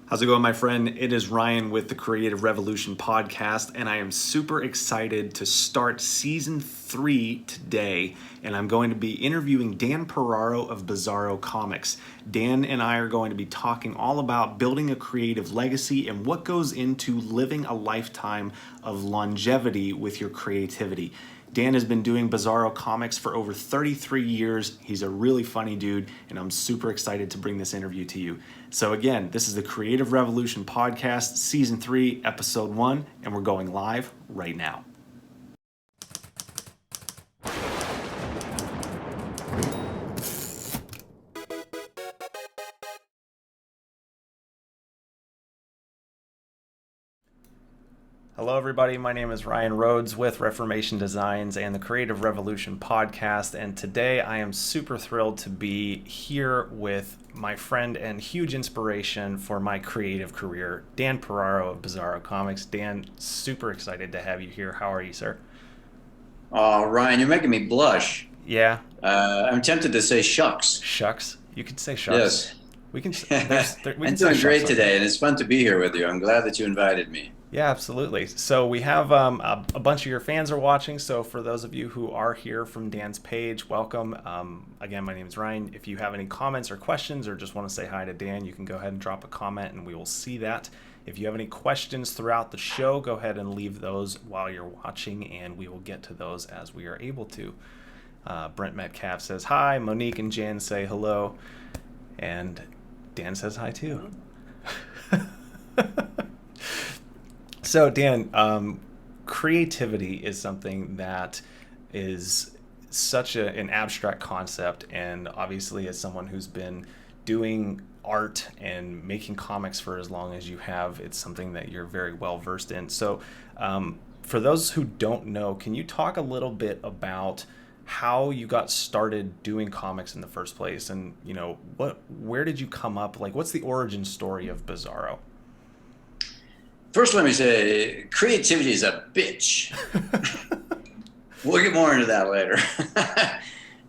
How's it going, my friend? It is Ryan with the Creative Revolution podcast, and I am super excited to start season 3 today. And I'm going to be interviewing Dan Piraro of Bizarro Comics. Dan and I are going to be talking all about building a creative legacy and what goes into living a lifetime of longevity with your creativity. Dan has been doing Bizarro Comics for over 33 years. He's a really funny dude, and I'm super excited to bring this interview to you. So again, this is the Creative Revolution Podcast, Season 3, Episode 1, and we're going live right now. Hello, everybody. My name is Ryan Rhodes with Reformation Designs and the Creative Revolution Podcast. And today I am super thrilled to be here with my friend and huge inspiration for my creative career, Dan Piraro of Bizarro Comics. Dan, super excited to have you here. How are you, sir? Oh, Ryan, you're making me blush. Yeah. I'm tempted to say shucks. Shucks. You could say shucks. Yes. We can. I'm doing great today, and it's fun to be here with you. I'm glad that you invited me. Yeah, absolutely. So we have a bunch of your fans are watching. So for those of you who are here from Dan's page, welcome. Again, my name is Ryan. If you have any comments or questions or just want to say hi to Dan, you can go ahead and drop a comment and we will see that. If you have any questions throughout the show, go ahead and leave those while you're watching and we will get to those as we are able to. Brent Metcalf says hi. Monique and Jan say hello. And Dan says hi too. So Dan, creativity is something that is such an abstract concept, and obviously as someone who's been doing art and making comics for as long as you have, it's something that you're very well versed in. So for those who don't know, can you talk a little bit about how you got started doing comics in the first place, and where did you come up, like what's the origin story of Bizarro? First, let me say, creativity is a bitch. We'll get more into that later.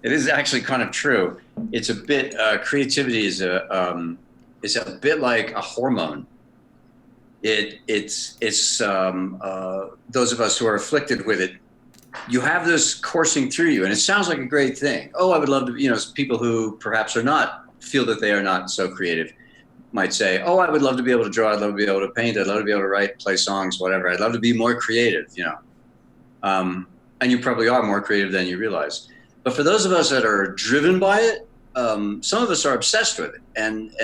It is actually kind of true. It's a bit, creativity is a bit like a hormone. It's those of us who are afflicted with it, you have this coursing through you, and it sounds like a great thing. Oh, I would love to, people who perhaps feel that they are not so creative might say, oh, I would love to be able to draw. I'd love to be able to paint. I'd love to be able to write, play songs, whatever. I'd love to be more creative, And you probably are more creative than you realize. But for those of us that are driven by it, some of us are obsessed with it. And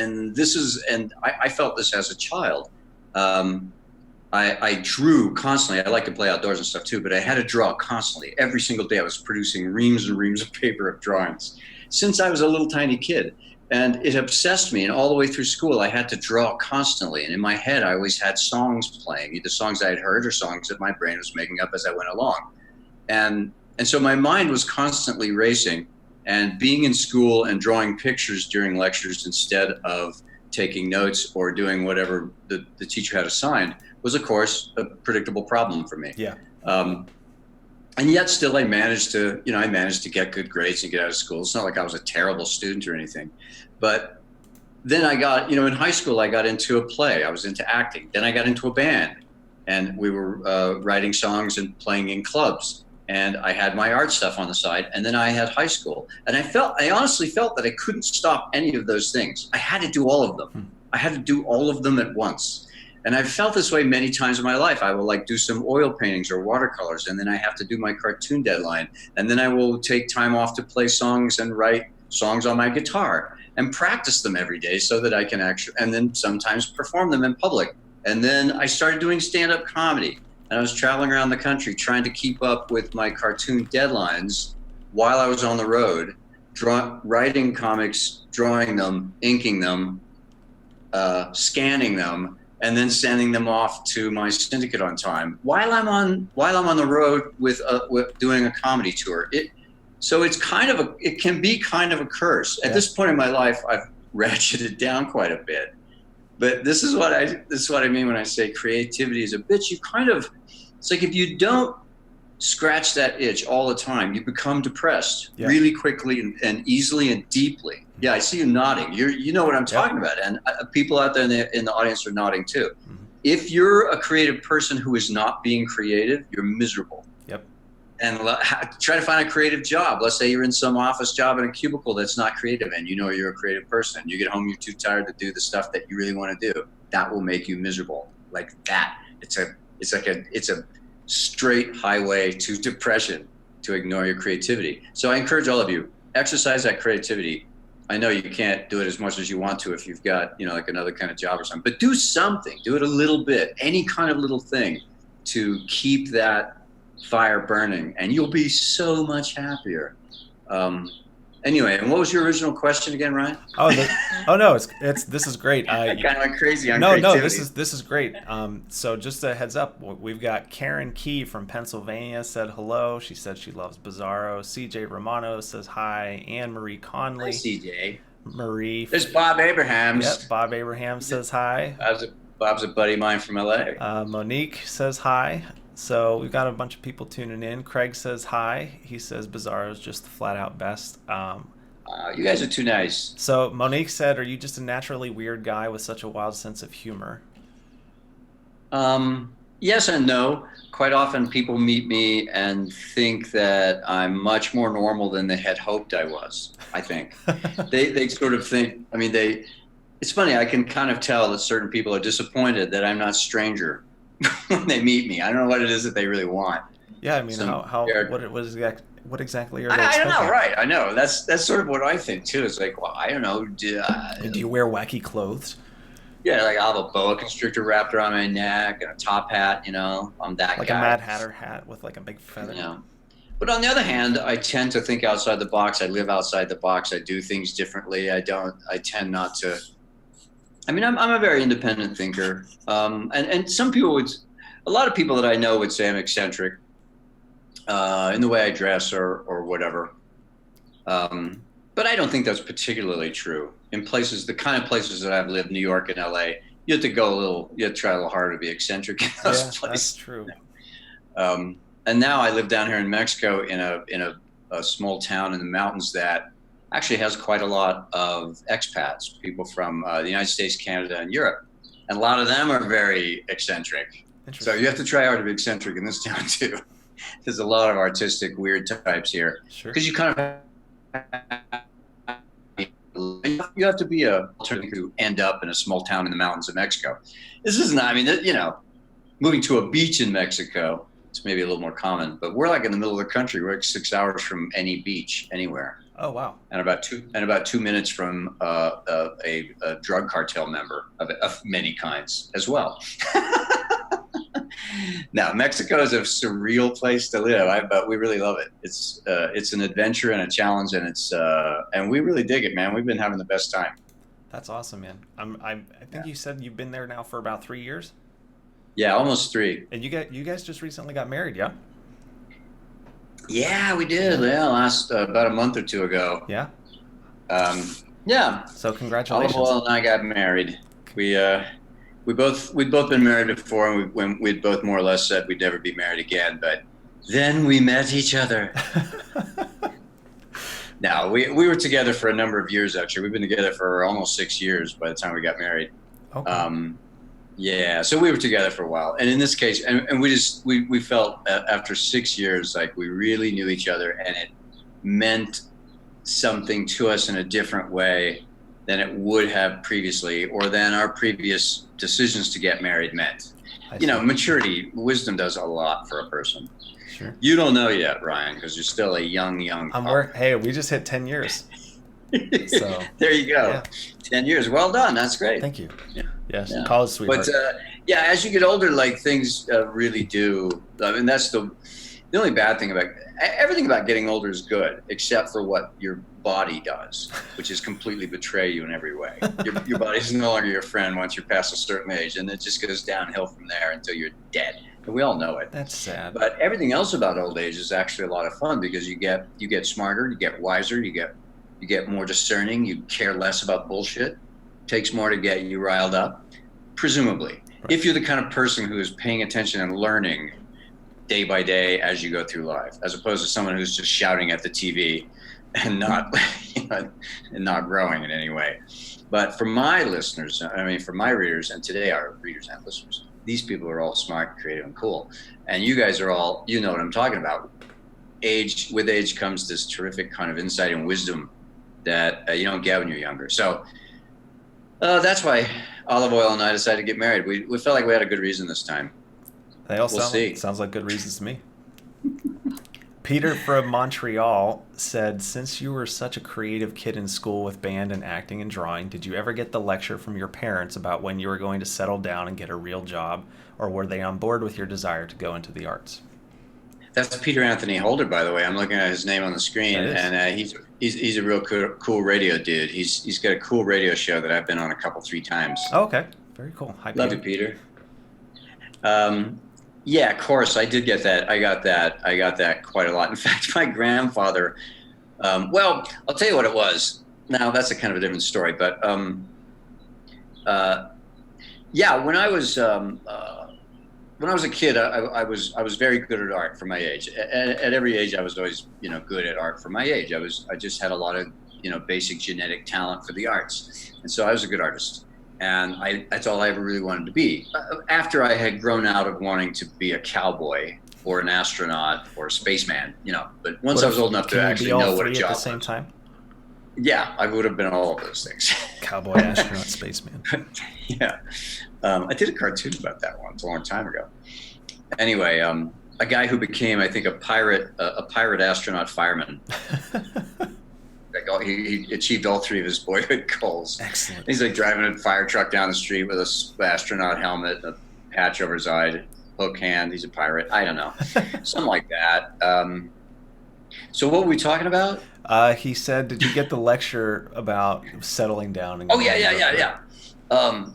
I felt this as a child. I drew constantly. I like to play outdoors and stuff too, but I had to draw constantly. Every single day I was producing reams and reams of paper of drawings since I was a little tiny kid. And it obsessed me. And all the way through school, I had to draw constantly. And in my head, I always had songs playing, either songs I had heard or songs that my brain was making up as I went along. And so my mind was constantly racing, and being in school and drawing pictures during lectures instead of taking notes or doing whatever the teacher had assigned was, of course, a predictable problem for me. Yeah. And yet still I managed to get good grades and get out of school. It's not like I was a terrible student or anything. But then I got, in high school, I got into a play. I was into acting. Then I got into a band, and we were writing songs and playing in clubs. And I had my art stuff on the side. And then I had high school. And I honestly felt that I couldn't stop any of those things. I had to do all of them. I had to do all of them at once. And I've felt this way many times in my life. I will do some oil paintings or watercolors, and then I have to do my cartoon deadline. And then I will take time off to play songs and write songs on my guitar and practice them every day so that I can and then sometimes perform them in public. And then I started doing stand-up comedy, and I was traveling around the country trying to keep up with my cartoon deadlines while I was on the road, writing comics, drawing them, inking them, scanning them, and then sending them off to my syndicate on time while I'm on the road with doing a comedy tour. So it can be kind of a curse. At this point in my life, I've ratcheted down quite a bit. But this is what I mean when I say creativity is a bitch. It's like if you don't scratch that itch all the time, you become depressed really quickly and easily and deeply. Yeah, I see you nodding. You know what I'm talking Yep. about, and people out there in the audience are nodding too. Mhm. If you're a creative person who is not being creative, you're miserable. Yep. And try to find a creative job. Let's say you're in some office job in a cubicle that's not creative, and you know you're a creative person. You get home, you're too tired to do the stuff that you really want to do. That will make you miserable. Like that. It's a straight highway to depression to ignore your creativity. So I encourage all of you, exercise that creativity. I know you can't do it as much as you want to if you've got, like another kind of job or something, but do something, do it a little bit, any kind of little thing to keep that fire burning, and you'll be so much happier. Anyway, and what was your original question again, Ryan? Oh no, it's this is great. I kind of went crazy on No, creativity. this is great. So just a heads up, we've got Karen Key from Pennsylvania said hello. She said she loves Bizarro. CJ Romano says hi. Anne Marie Conley. Hi, CJ. Marie. There's Bob Abrahams. Yep, Bob Abraham says hi. Bob's a buddy of mine from LA. Monique says hi. So we've got a bunch of people tuning in. Craig says hi. He says Bizarro is just the flat out best. You guys are too nice. So Monique said, "Are you just a naturally weird guy with such a wild sense of humor?" Yes and no. Quite often people meet me and think that I'm much more normal than they had hoped I was, I think. They sort of think, it's funny, I can kind of tell that certain people are disappointed that I'm not stranger when they meet me. I don't know what it is that they really want. Yeah, I mean, what exactly are they I don't expecting? know, right? I know. That's sort of what I think too. It's like, well, I don't know. Do you wear wacky clothes? Yeah, like I'll have a boa constrictor wrapped around my neck and a top hat. I'm that like guy. a Mad Hatter hat with like a big feather. Yeah. But on the other hand, I tend to think outside the box. I live outside the box. I do things differently. I tend not to. I'm a very independent thinker. And some people a lot of people that I know would say I'm eccentric in the way I dress or whatever. But I don't think that's particularly true. In the kind of places that I've lived, New York and LA, you have to try a little harder to be eccentric in those places. That's true. And now I live down here in Mexico in a small town in the mountains that actually has quite a lot of expats, people from the United States, Canada, and Europe. And a lot of them are very eccentric. So you have to try hard to be eccentric in this town too. There's a lot of artistic, weird types here. Sure. Because you kind of you have to be a alternative to end up in a small town in the mountains of Mexico. This is not, moving to a beach in Mexico, it's maybe a little more common, but we're like in the middle of the country. We're like 6 hours from any beach anywhere. Oh, wow. And about 2 minutes from a drug cartel member of many kinds as well. Now, Mexico is a surreal place to live, but we really love it. It's an adventure and a challenge, and we really dig it, man. We've been having the best time. That's awesome, man. I think you said you've been there now for about 3 years. Yeah, almost 3. And you guys just recently got married, yeah? Yeah, we did. Yeah, about a month or 2 ago. Yeah. Yeah. So congratulations. Olive Oil and I got married. We'd both been married before, and we'd both more or less said we'd never be married again. But then we met each other. No, we were together for a number of years. Actually, we've been together for almost 6 years by the time we got married. Okay. Yeah, so we were together for a while, and in this case, and we felt after 6 years like we really knew each other, and it meant something to us in a different way than it would have previously, or than our previous decisions to get married meant. Maturity, wisdom does a lot for a person. Sure. You don't know yet, Ryan, because you're still a young. Hey, we just hit 10 years. So there you go. Yeah. 10 years. Well done. That's great. Thank you. Yeah. Yes. Yeah. College sweetheart. But as you get older, like things really do. That's the only bad thing about everything about getting older is good, except for what your body does, which is completely betray you in every way. Your body's no longer your friend once you're past a certain age, and it just goes downhill from there until you're dead. And we all know it. That's sad. But everything else about old age is actually a lot of fun because you get smarter, you get wiser, you get more discerning, you care less about bullshit. It takes more to get you riled up, presumably. Right. If you're the kind of person who is paying attention and learning day by day as you go through life, as opposed to someone who's just shouting at the TV and not, you know, and not growing in any way. But for my listeners, I mean, for my readers, and today our readers and listeners, these people are all smart, creative, and cool. And you guys are all, you know what I'm talking about. With age comes this terrific kind of insight and wisdom that you don't get when you're younger. So that's why Olive Oil and I decided to get married. We felt like we had a good reason this time. They all sounds like good reasons to me. Peter from Montreal said, since you were such a creative kid in school with band and acting and drawing, did you ever get the lecture from your parents about when you were going to settle down and get a real job, or were they on board with your desire to go into the arts? That's Peter Anthony Holder, by the way. I'm looking at his name on the screen, and he's a real cool radio dude. He's got a cool radio show that I've been on 3 times. Oh, okay, very cool. Hi, Peter. Love you, Peter. Yeah, of course, I did get that. I got that quite a lot. In fact, my grandfather. Well, I'll tell you what it was. Now that's a kind of a different story, but yeah, when I was a kid, I was very good at art for my age. At every age, I was always, good at art for my age. I just had a lot of, basic genetic talent for the arts, and so I was a good artist. And that's all I ever really wanted to be. After I had grown out of wanting to be a cowboy or an astronaut or a spaceman, But once I was old enough to actually know what a job was. At the same time? Yeah, I would have been all of those things. Cowboy, astronaut, spaceman. Yeah. I did a cartoon about that once a long time ago. Anyway, a guy who became, I think, a pirate astronaut fireman. He achieved all 3 of his boyhood goals. Excellent. He's like driving a fire truck down the street with a astronaut helmet, a patch over his eye, hook hand. He's a pirate. I don't know. Something like that. So what were we talking about? He said, did you get the lecture about settling down? And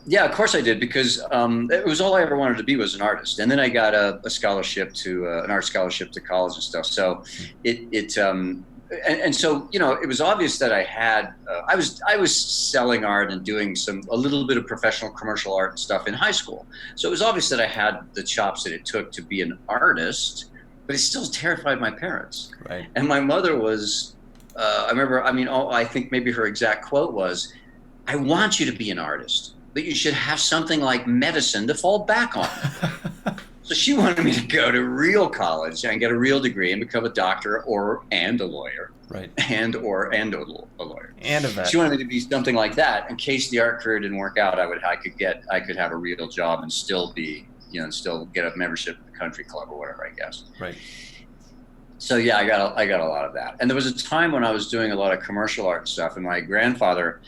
Yeah, of course I did, because it was all I ever wanted to be was an artist. And then I got a scholarship an art scholarship to college and stuff. So And so, it was obvious that I had, I was selling art and doing a little bit of professional commercial art and stuff in high school. So it was obvious that I had the chops that it took to be an artist, but it still terrified my parents. Right. And my mother was, I think maybe her exact quote was, I want you to be an artist, but you should have something like medicine to fall back on. So she wanted me to go to real college and get a real degree and become a doctor and a lawyer. Right. And a lawyer. And a vet. She wanted me to be something like that. In case the art career didn't work out, I could have a real job and still be, still get a membership at the country club or whatever, I guess. Right. So yeah, I got a lot of that. And there was a time when I was doing a lot of commercial art stuff, and my grandfather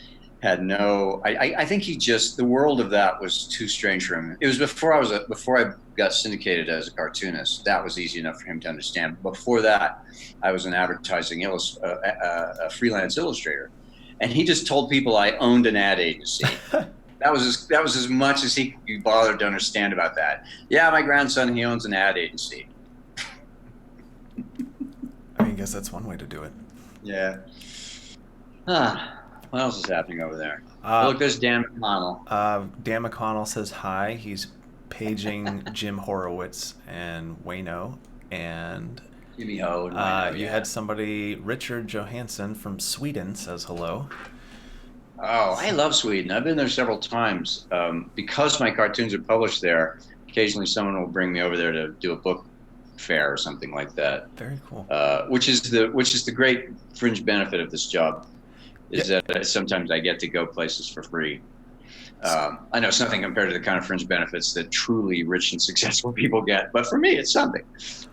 had I think the world of that was too strange for him. It was before I got syndicated as a cartoonist. That was easy enough for him to understand. Before that, I was an advertising a freelance illustrator, and he just told people I owned an ad agency. That was as much as he could be bothered to understand about that. Yeah, my grandson, he owns an ad agency. I guess that's one way to do it. Yeah. What else is happening over there? Look, there's Dan McConnell. Dan McConnell says hi. He's paging Jim Horowitz and Wayno. And Jimmy Ho. And Wayno, you had somebody, Richard Johansson from Sweden, says hello. Oh, I love Sweden. I've been there several times. Because my cartoons are published there, occasionally someone will bring me over there to do a book fair or something like that. Very cool. Which is the great fringe benefit of this job. That sometimes I get to go places for free. I know it's nothing compared to the kind of fringe benefits that truly rich and successful people get, but for me, it's something.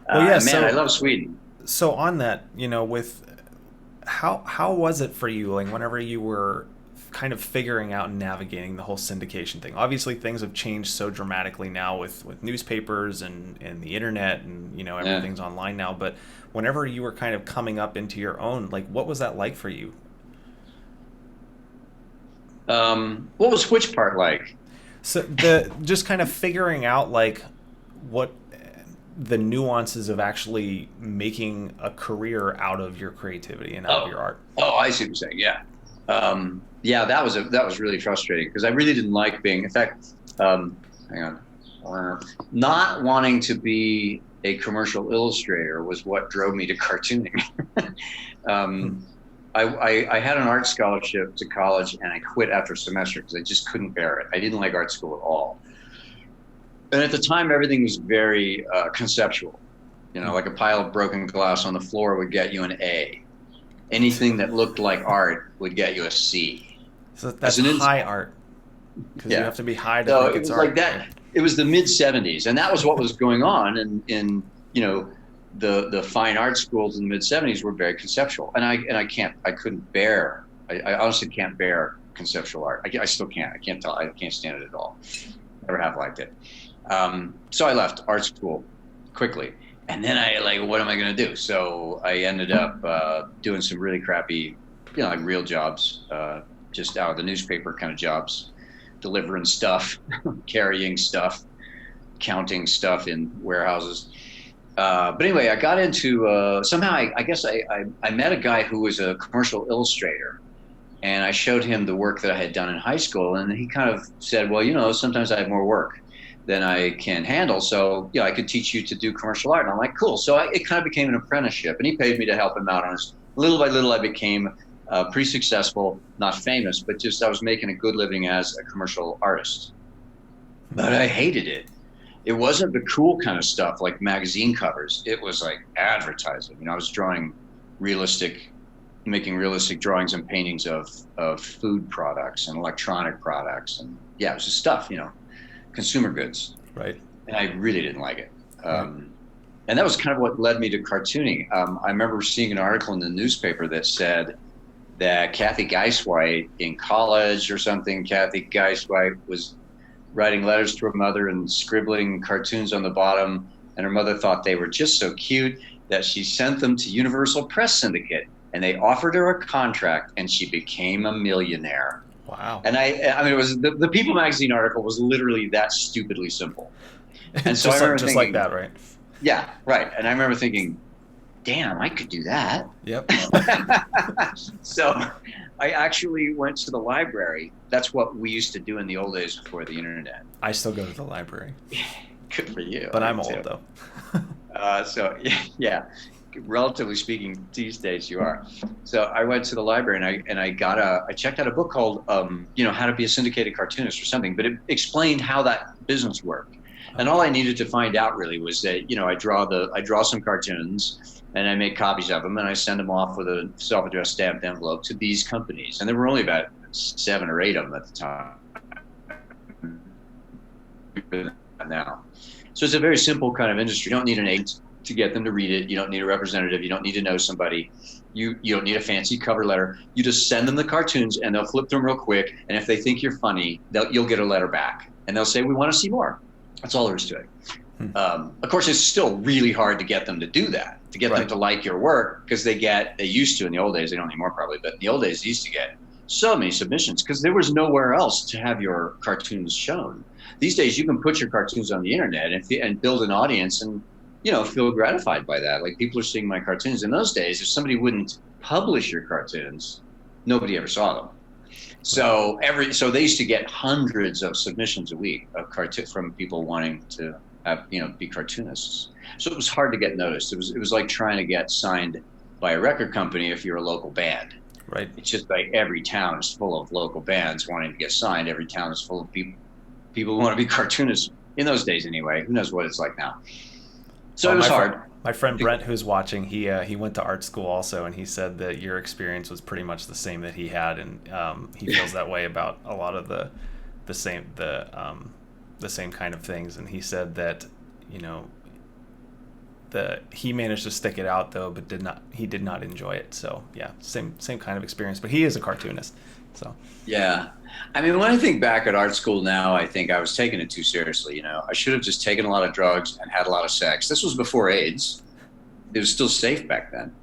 I love Sweden. So on that, with how was it for you, like whenever you were kind of figuring out and navigating the whole syndication thing? Obviously, things have changed so dramatically now with newspapers and the internet, and everything's online now. But whenever you were kind of coming up into your own, like what was that like for you? What was which part like? So just kind of figuring out like what the nuances of actually making a career out of your creativity and out of your art. Oh, I see what you're saying. Yeah. That was really frustrating because I really didn't like being, in fact, hang on, not wanting to be a commercial illustrator was what drove me to cartooning. I had an art scholarship to college, and I quit after a semester because I just couldn't bear it. I didn't like art school at all. And at the time, everything was very conceptual. You know, like a pile of broken glass on the floor would get you an A. Anything that looked like art would get you a C. So that's high art. Because you have to be high to think it's art. Like that. It was the mid-'70s, and that was what was going on. In you know, the fine art schools in the mid-'70s were very conceptual, and I couldn't bear. I honestly can't bear conceptual art. I still can't. I can't stand it at all. Never have liked it. So I left art school quickly. And then what am I going to do? So I ended up doing some really crappy, like real jobs, just out of the newspaper kind of jobs, delivering stuff, carrying stuff, counting stuff in warehouses. But anyway, I got into, somehow I guess I met a guy who was a commercial illustrator. And I showed him the work that I had done in high school. And he kind of said, well, sometimes I have more work than I can handle. So, I could teach you to do commercial art. And I'm like, cool. So it kind of became an apprenticeship, and he paid me to help him out on his. Little by little, I became pretty successful, not famous, but just I was making a good living as a commercial artist. But I hated it. It wasn't the cool kind of stuff like magazine covers. It was like advertising. I was making realistic drawings and paintings of food products and electronic products. And it was just stuff, consumer goods. Right. And I really didn't like it. And that was kind of what led me to cartooning. I remember seeing an article in the newspaper that said that Kathy Geiswhite in college or something, Kathy Geiswhite was writing letters to her mother and scribbling cartoons on the bottom. And her mother thought they were just so cute that she sent them to Universal Press Syndicate. And they offered her a contract, and she became a millionaire. Wow. And I mean, it was the People magazine article was literally that stupidly simple. And so I remember just thinking, like that, right? Yeah, right. And I remember thinking, damn, I could do that. Yep. So I actually went to the library. That's what we used to do in the old days before the internet. I still go to the library. Good for you. But I'm old, though. So, yeah. Relatively speaking, these days you are. So I went to the library and I checked out a book called How to Be a Syndicated Cartoonist or something, but it explained how that business worked. And all I needed to find out really was that I draw some cartoons and I make copies of them and I send them off with a self-addressed stamped envelope to these companies. And there were only about 7 or 8 of them at the time. Now, so it's a very simple kind of industry. You don't need an agent to get them to read it. You don't need a representative. You don't need to know somebody. You don't need a fancy cover letter. You just send them the cartoons and they'll flip through them real quick. And if they think you're funny, you'll get a letter back and they'll say, we want to see more. That's all there is to it. Of course, it's still really hard to get them to do that, to get them to like your work, because they used to in the old days, they don't anymore probably, but in the old days they used to get so many submissions because there was nowhere else to have your cartoons shown. These days you can put your cartoons on the internet and build an audience and feel gratified by that. Like, people are seeing my cartoons. In those days, if somebody wouldn't publish your cartoons, nobody ever saw them. So they used to get hundreds of submissions a week of from people wanting to have, be cartoonists. So it was hard to get noticed. It was like trying to get signed by a record company if you're a local band. Right. It's just like every town is full of local bands wanting to get signed. Every town is full of people who want to be cartoonists. In those days, anyway. Who knows what it's like now? So it was hard. My friend Brent, who's watching, he went to art school also, and he said that your experience was pretty much the same that he had, and he feels that way about a lot of the same kind of things. And he said that he managed to stick it out though, but did not enjoy it. So yeah, same kind of experience. But he is a cartoonist, so yeah. I mean, when I think back at art school now, I think I was taking it too seriously. I should have just taken a lot of drugs and had a lot of sex. This was before AIDS. It was still safe back then.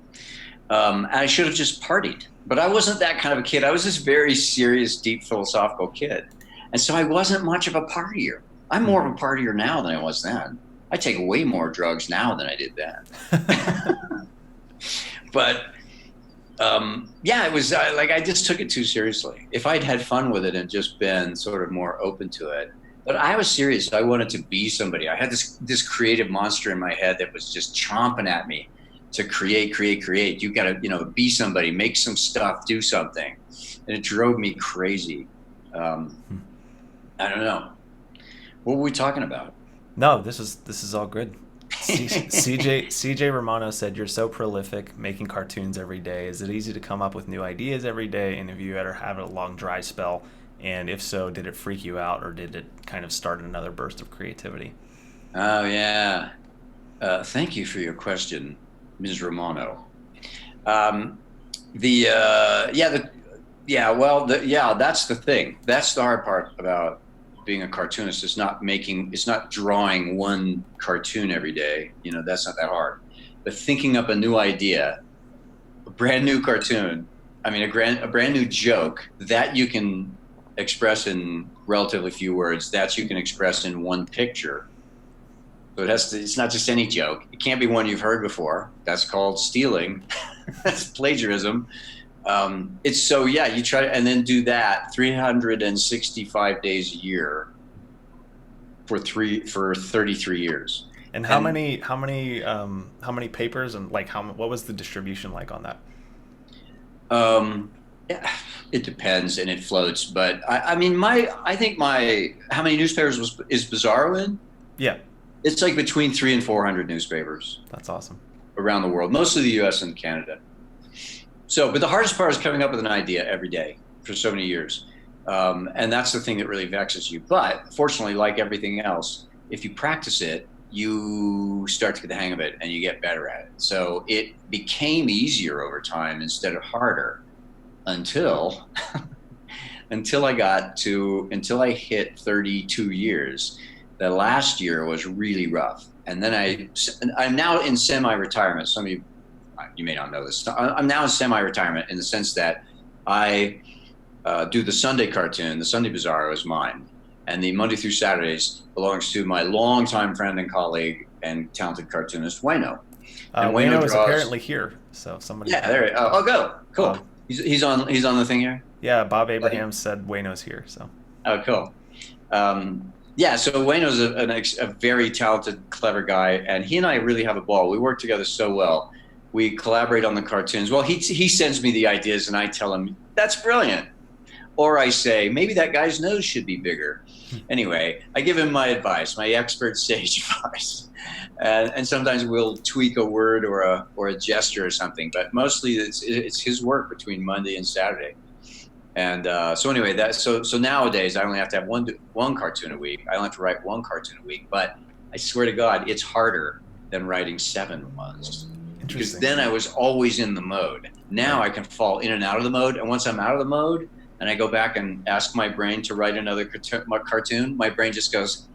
And I should have just partied. But I wasn't that kind of a kid. I was this very serious, deep, philosophical kid. And so I wasn't much of a partier. I'm more of a partier now than I was then. I take way more drugs now than I did then. But it was I just took it too seriously. If I'd had fun with it and just been sort of more open to it, but I was serious. I wanted to be somebody. I had this creative monster in my head that was just chomping at me to create. You got to, be somebody, make some stuff, do something. And it drove me crazy. I don't know. What were we talking about? No, this is all good. CJ Romano said, "You're so prolific, making cartoons every day. Is it easy to come up with new ideas every day? And have you ever had a long dry spell? And if so, did it freak you out, or did it kind of start another burst of creativity?" Oh, yeah. Thank you for your question, Ms. Romano. That's the thing. That's the hard part about being a cartoonist. It's not drawing one cartoon every day. That's not that hard. But thinking up a new idea, a brand new cartoon, a brand new joke that you can express in relatively few words, that you can express in one picture. So it's not just any joke. It can't be one you've heard before. That's called stealing. That's plagiarism. You try to, and then do that 365 days a year for 33 years. And how many papers, and what was the distribution like on that? Yeah, it depends and it floats, but I think how many newspapers is Bizarro in? Yeah. It's like between 300 and 400 newspapers. That's awesome. Around the world, mostly the US and Canada. So, but the hardest part is coming up with an idea every day for so many years. And that's the thing that really vexes you. But fortunately, like everything else, if you practice it, you start to get the hang of it and you get better at it. So it became easier over time instead of harder until I hit 32 years. The last year was really rough. And then I'm now in semi-retirement. Some of you may not know this. I'm now in semi-retirement in the sense that I do the Sunday cartoon. The Sunday Bizarro is mine. And the Monday through Saturdays belongs to my longtime friend and colleague and talented cartoonist, Wayno. And Wayno is apparently here. So somebody. Yeah, there. Go. Cool. He's on the thing here? Yeah, Bob Abraham said Wayno's here. So. Oh, cool. So Wayno's a very talented, clever guy, and he and I really have a ball. We work together so well. We collaborate on the cartoons. Well, he sends me the ideas, and I tell him, that's brilliant. Or I say, maybe that guy's nose should be bigger. Anyway, I give him my advice, my expert sage advice. And sometimes we'll tweak a word or a gesture or something, but mostly it's his work between Monday and Saturday. And so nowadays I only have to have one cartoon a week. I only have to write one cartoon a week, but I swear to God, it's harder than writing 7 was. Because then I was always in the mode. Now I can fall in and out of the mode. And once I'm out of the mode and I go back and ask my brain to write another cartoon, my brain just goes,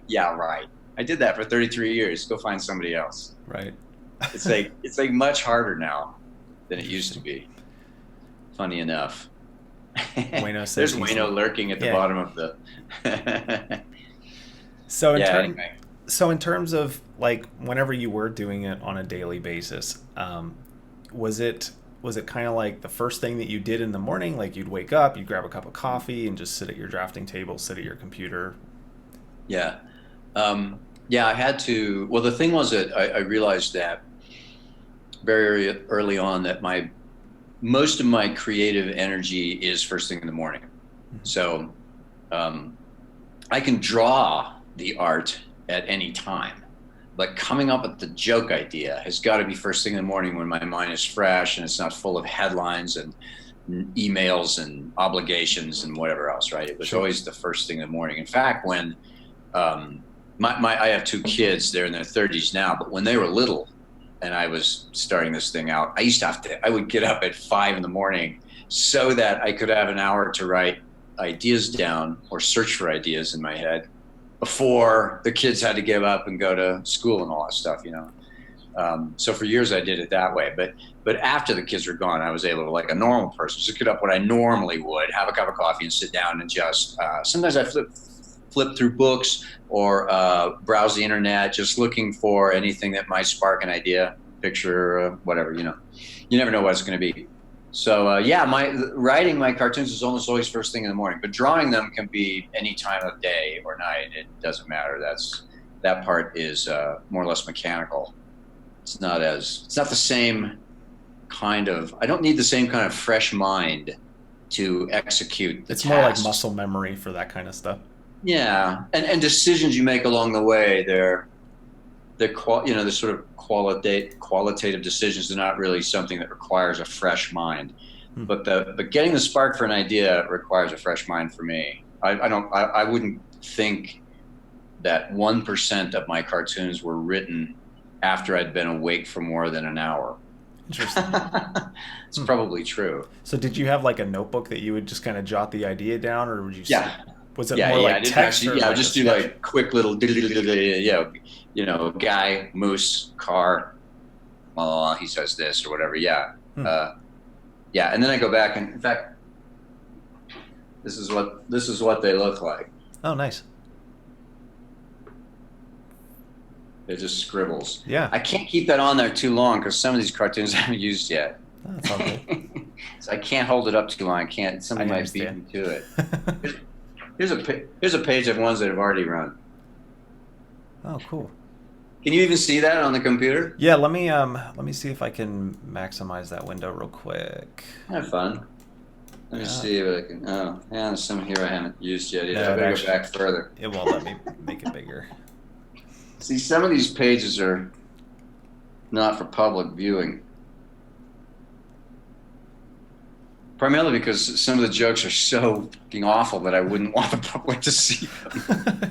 yeah, right. I did that for 33 years. Go find somebody else. Right. It's like much harder now than it used to be. Funny enough. Wayno says there's Wayno lurking at the bottom of the. So in terms of whenever you were doing it on a daily basis, was it kind of like the first thing that you did in the morning? Like you'd wake up, you'd grab a cup of coffee, and just sit at your drafting table, sit at your computer. Yeah, I had to. Well, the thing was that I realized that very early on that most of my creative energy is first thing in the morning. So I can draw the art at any time, but coming up with the joke idea has got to be first thing in the morning when my mind is fresh and it's not full of headlines and emails and obligations and whatever else, right? It was always the first thing in the morning. In fact, when I have 2 kids, they're in their 30s now, but when they were little, and I was starting this thing out, I would get up at 5 in the morning so that I could have an hour to write ideas down or search for ideas in my head before the kids had to give up and go to school and all that stuff, So for years I did it that way. But after the kids were gone, I was able to, like a normal person, just get up what I normally would, have a cup of coffee and sit down and just, sometimes I flip through books or browse the internet, just looking for anything that might spark an idea, picture, whatever, You never know what it's going to be. So writing my cartoons is almost always first thing in the morning, but drawing them can be any time of day or night. It doesn't matter. That part is more or less mechanical. it's not the same kind of, I don't need the same kind of fresh mind to execute the It's more like tasks. muscle memory for that kind of stuff. Yeah, and decisions you make along the way, they're sort of qualitative decisions. They're not really something that requires a fresh mind. But getting the spark for an idea requires a fresh mind for me. I wouldn't think that 1% of my cartoons were written after I'd been awake for more than an hour. Interesting. It's probably true. So did you have like a notebook that you would just kind of jot the idea down, or would you? Yeah. Was it more like text? Actually, or like just do like quick little, guy, moose, car. Oh, he says this or whatever. Yeah. Yeah. And then I go back, and in fact, this is what they look like. Oh, nice. They're just scribbles. Yeah. I can't keep that on there too long because some of these cartoons I haven't used yet. Oh, that's all good. So I can't hold it up too long. I can't. Somebody might beat me to it. Here's a page of ones that have already run. Oh, cool. Can you even see that on the computer? Yeah, let me see if I can maximize that window real quick. Have fun. Let me see if I can. Oh, yeah, there's some here I haven't used yet. No, I better go back further. It won't let me make it bigger. See, some of these pages are not for public viewing. Primarily because some of the jokes are so fucking awful that I wouldn't want the public to see them.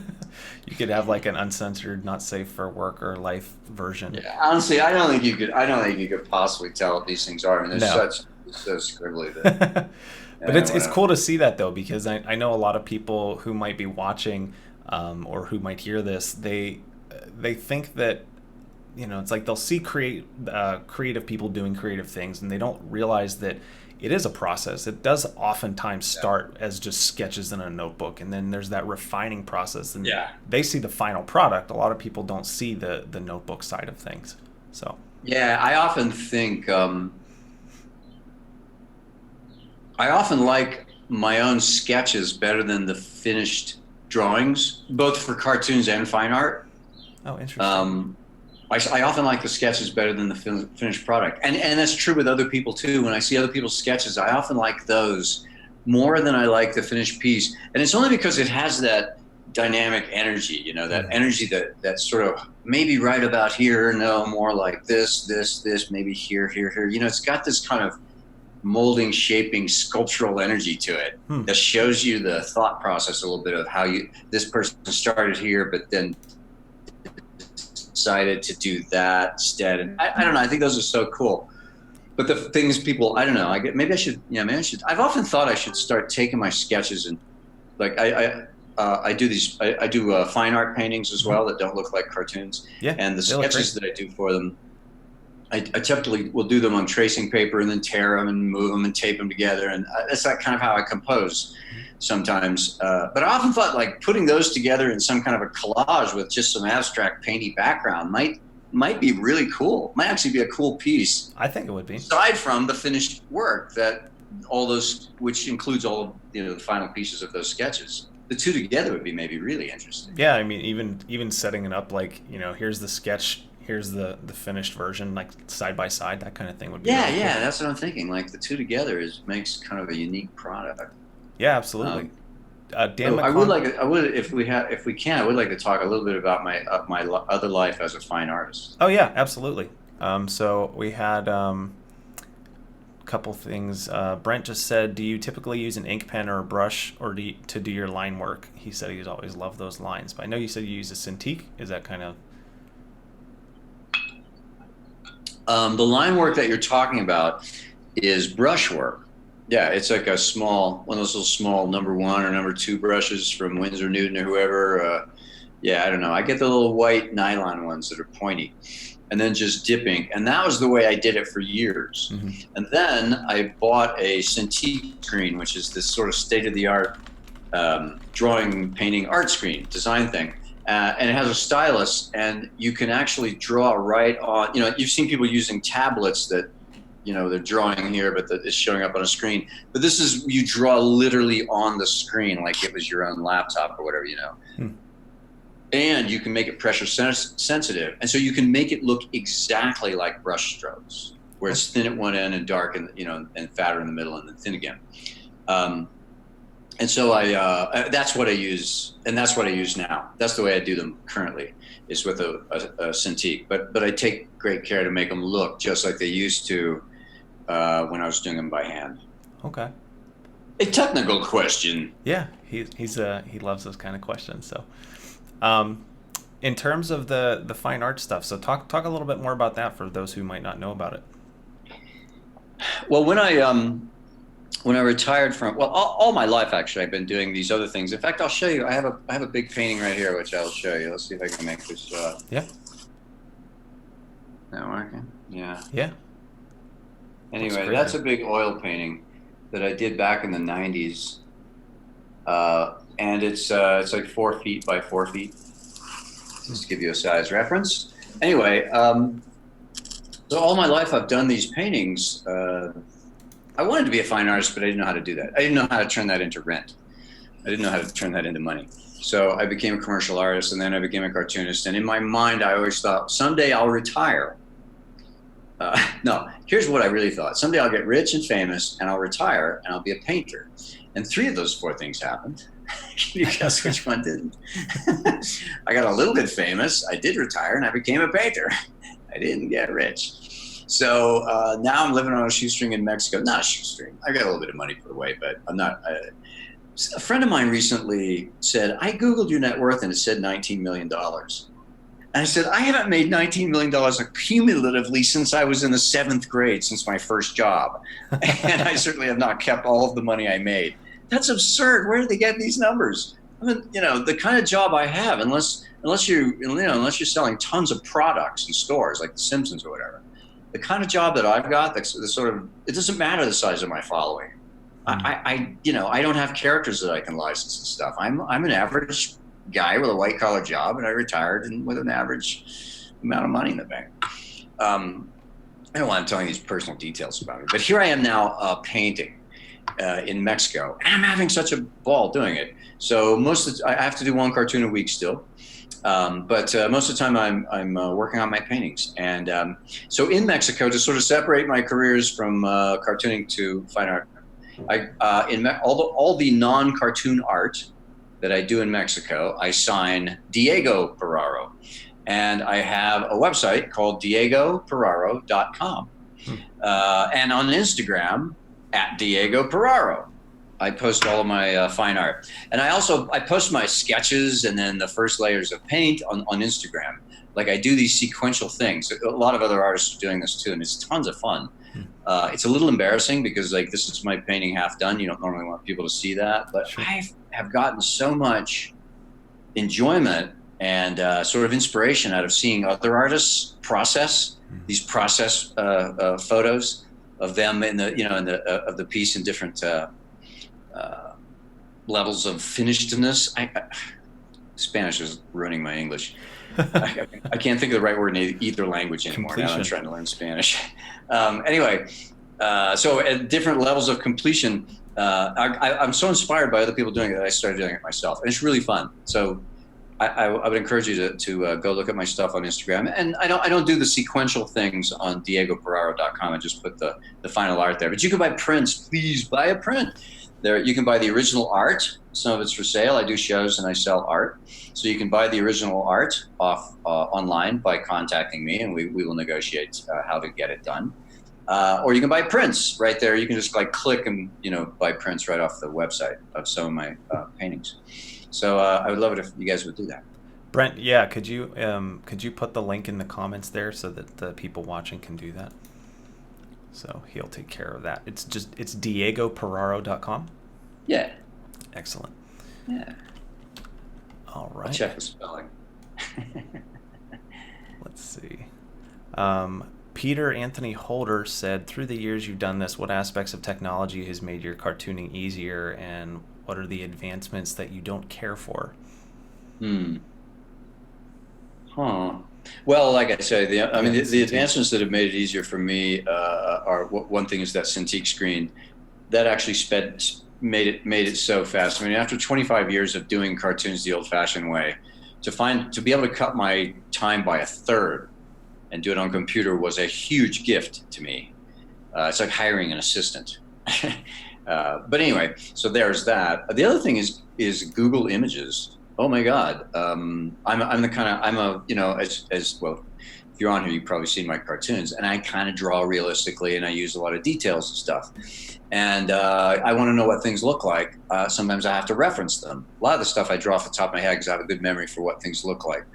You could have like an uncensored, not safe for work or life version. Yeah, honestly, I don't think you could possibly tell what these things are. I mean, they're so scribbly. That, but it's cool to see that though, because I know a lot of people who might be watching or who might hear this, they think that, it's like they'll see creative people doing creative things, and they don't realize that it is a process. It does oftentimes start as just sketches in a notebook, and then there's that refining process, and they see the final product. A lot of people don't see the notebook side of things. So yeah, I often think I often like my own sketches better than the finished drawings, both for cartoons and fine art. Oh, interesting. I often like the sketches better than the finished product. And that's true with other people too. When I see other people's sketches, I often like those more than I like the finished piece. And it's only because it has that dynamic energy, that energy that sort of maybe right about here, no, more like this, maybe here. It's got this kind of molding, shaping, sculptural energy to it that shows you the thought process a little bit of how this person started here, but then decided to do that instead. And I don't know. I think those are so cool. But the things people, I don't know. Maybe I should. I've often thought I should start taking my sketches and like I do fine art paintings as well that don't look like cartoons. Yeah. And the sketches that I do for them, I typically will do them on tracing paper and then tear them and move them and tape them together. And that's that kind of how I compose sometimes. But I often thought like putting those together in some kind of a collage with just some abstract painty background might be really cool. Might actually be a cool piece. I think it would be. Aside from the finished work which includes all the final pieces of those sketches. The two together would be maybe really interesting. Yeah, I mean, even setting it up like, here's the sketch, here's the finished version, like side by side, that kind of thing would be really cool. That's what I'm thinking. Like the two together makes kind of a unique product. Yeah, absolutely. Dan, I would like if we can, I would like to talk a little bit about my other life as a fine artist. Oh yeah, absolutely. So we had a couple things. Brent just said, do you typically use an ink pen or a brush or to do your line work? He said he's always loved those lines. But I know you said you use a Cintiq. Is that kind of... The line work that you're talking about is brush work. Yeah, it's like one of those little small number 1 or number 2 brushes from Winsor Newton or whoever. I don't know. I get the little white nylon ones that are pointy, and then just dipping. And that was the way I did it for years. Mm-hmm. And then I bought a Cintiq screen, which is this sort of state-of-the-art drawing, painting, art screen, design thing. And it has a stylus, and you can actually draw right on. You've seen people using tablets that, they're drawing here, but it's showing up on a screen. But this is, you draw literally on the screen like it was your own laptop or whatever, and you can make it pressure sensitive. And so you can make it look exactly like brush strokes, where it's thin at one end and dark and, and fatter in the middle and then thin again. And so that's what I use. And that's what I use now. That's the way I do them currently, is with a Cintiq. But I take great care to make them look just like they used to when I was doing them by hand. Okay. A technical question. Yeah, he loves those kind of questions. So, in terms of the fine art stuff, so talk a little bit more about that for those who might not know about it. Well, when I retired from, all my life actually, I've been doing these other things. In fact, I'll show you. I have a big painting right here, which I'll show you. Let's see if I can make this. Yeah. Not working. Yeah. Yeah. Anyway, that's a big oil painting that I did back in the 90s, and it's like 4 feet by 4 feet. Just to give you a size reference. Anyway, so all my life I've done these paintings. I wanted to be a fine artist, but I didn't know how to do that. I didn't know how to turn that into rent. I didn't know how to turn that into money. So I became a commercial artist, and then I became a cartoonist. And in my mind, I always thought, someday I'll retire. No, here's what I really thought. Someday I'll get rich and famous, and I'll retire, and I'll be a painter. And 3 of those 4 things happened. Can you guess which one didn't? I got a little bit famous, I did retire, and I became a painter. I didn't get rich. So now I'm living on a shoestring in Mexico. Not a shoestring. I got a little bit of money put away, but I'm not. A friend of mine recently said, I Googled your net worth, and it said $19 million. And I said, I haven't made $19 million cumulatively since I was in the 7th grade, since my first job. And I certainly have not kept all of the money I made. That's absurd. Where did they get these numbers? I mean, the kind of job I have, unless you're selling tons of products in stores like The Simpsons or whatever, the kind of job that I've got, that's sort of, it doesn't matter the size of my following. I don't have characters that I can license and stuff. I'm an average guy with a white collar job, and I retired and with an average amount of money in the bank. I don't want to tell you these personal details about it, but here I am now painting in Mexico, and I'm having such a ball doing it. So I have to do 1 cartoon a week still, but most of the time I'm working on my paintings. And so in Mexico, to sort of separate my careers from cartooning to fine art, all the non-cartoon art that I do in Mexico, I sign Diego Piraro. And I have a website called diegopiraro.com. And on Instagram, @DiegoPiraro. I post all of my fine art. And I post my sketches and then the first layers of paint on Instagram. Like, I do these sequential things. A lot of other artists are doing this too, and it's tons of fun. It's a little embarrassing because, like, this is my painting half done. You don't normally want people to see that, but sure. I have gotten so much enjoyment and sort of inspiration out of seeing other artists process these photos of them in of the piece in different levels of finishedness. Spanish is ruining my English. I can't think of the right word in either language anymore. Completion. Now I'm trying to learn Spanish. Anyway, so at different levels of completion, I'm so inspired by other people doing it that I started doing it myself, and it's really fun. So I would encourage you to go look at my stuff on Instagram. And I don't do the sequential things on diegopiraro.com. I just put the final art there. But you can buy prints. Please buy a print. There, you can buy the original art. Some of it's for sale. I do shows and I sell art. So you can buy the original art off online by contacting me, and we will negotiate how to get it done. Or you can buy prints right there. You can just click and buy prints right off the website of some of my paintings. So I would love it if you guys would do that. Brent, yeah, could you put the link in the comments there so that the people watching can do that? So he'll take care of that. It's diegopiraro.com? Yeah. Excellent. Yeah. All right. I'll check the spelling. Let's see. Peter Anthony Holder said, through the years you've done this, what aspects of technology has made your cartooning easier, and what are the advancements that you don't care for? Well, like I say, the advancements that have made it easier for me are, one thing is that Cintiq screen. That actually made it so fast. I mean, after 25 years of doing cartoons the old-fashioned way, to be able to cut my time by a third and do it on computer was a huge gift to me. It's like hiring an assistant. But anyway, so there's that. The other thing is Google Images. Oh my God. I'm as well, if you're on here, you've probably seen my cartoons, and I kind of draw realistically, and I use a lot of details and stuff. And I want to know what things look like. Sometimes I have to reference them. A lot of the stuff I draw off the top of my head because I have a good memory for what things look like.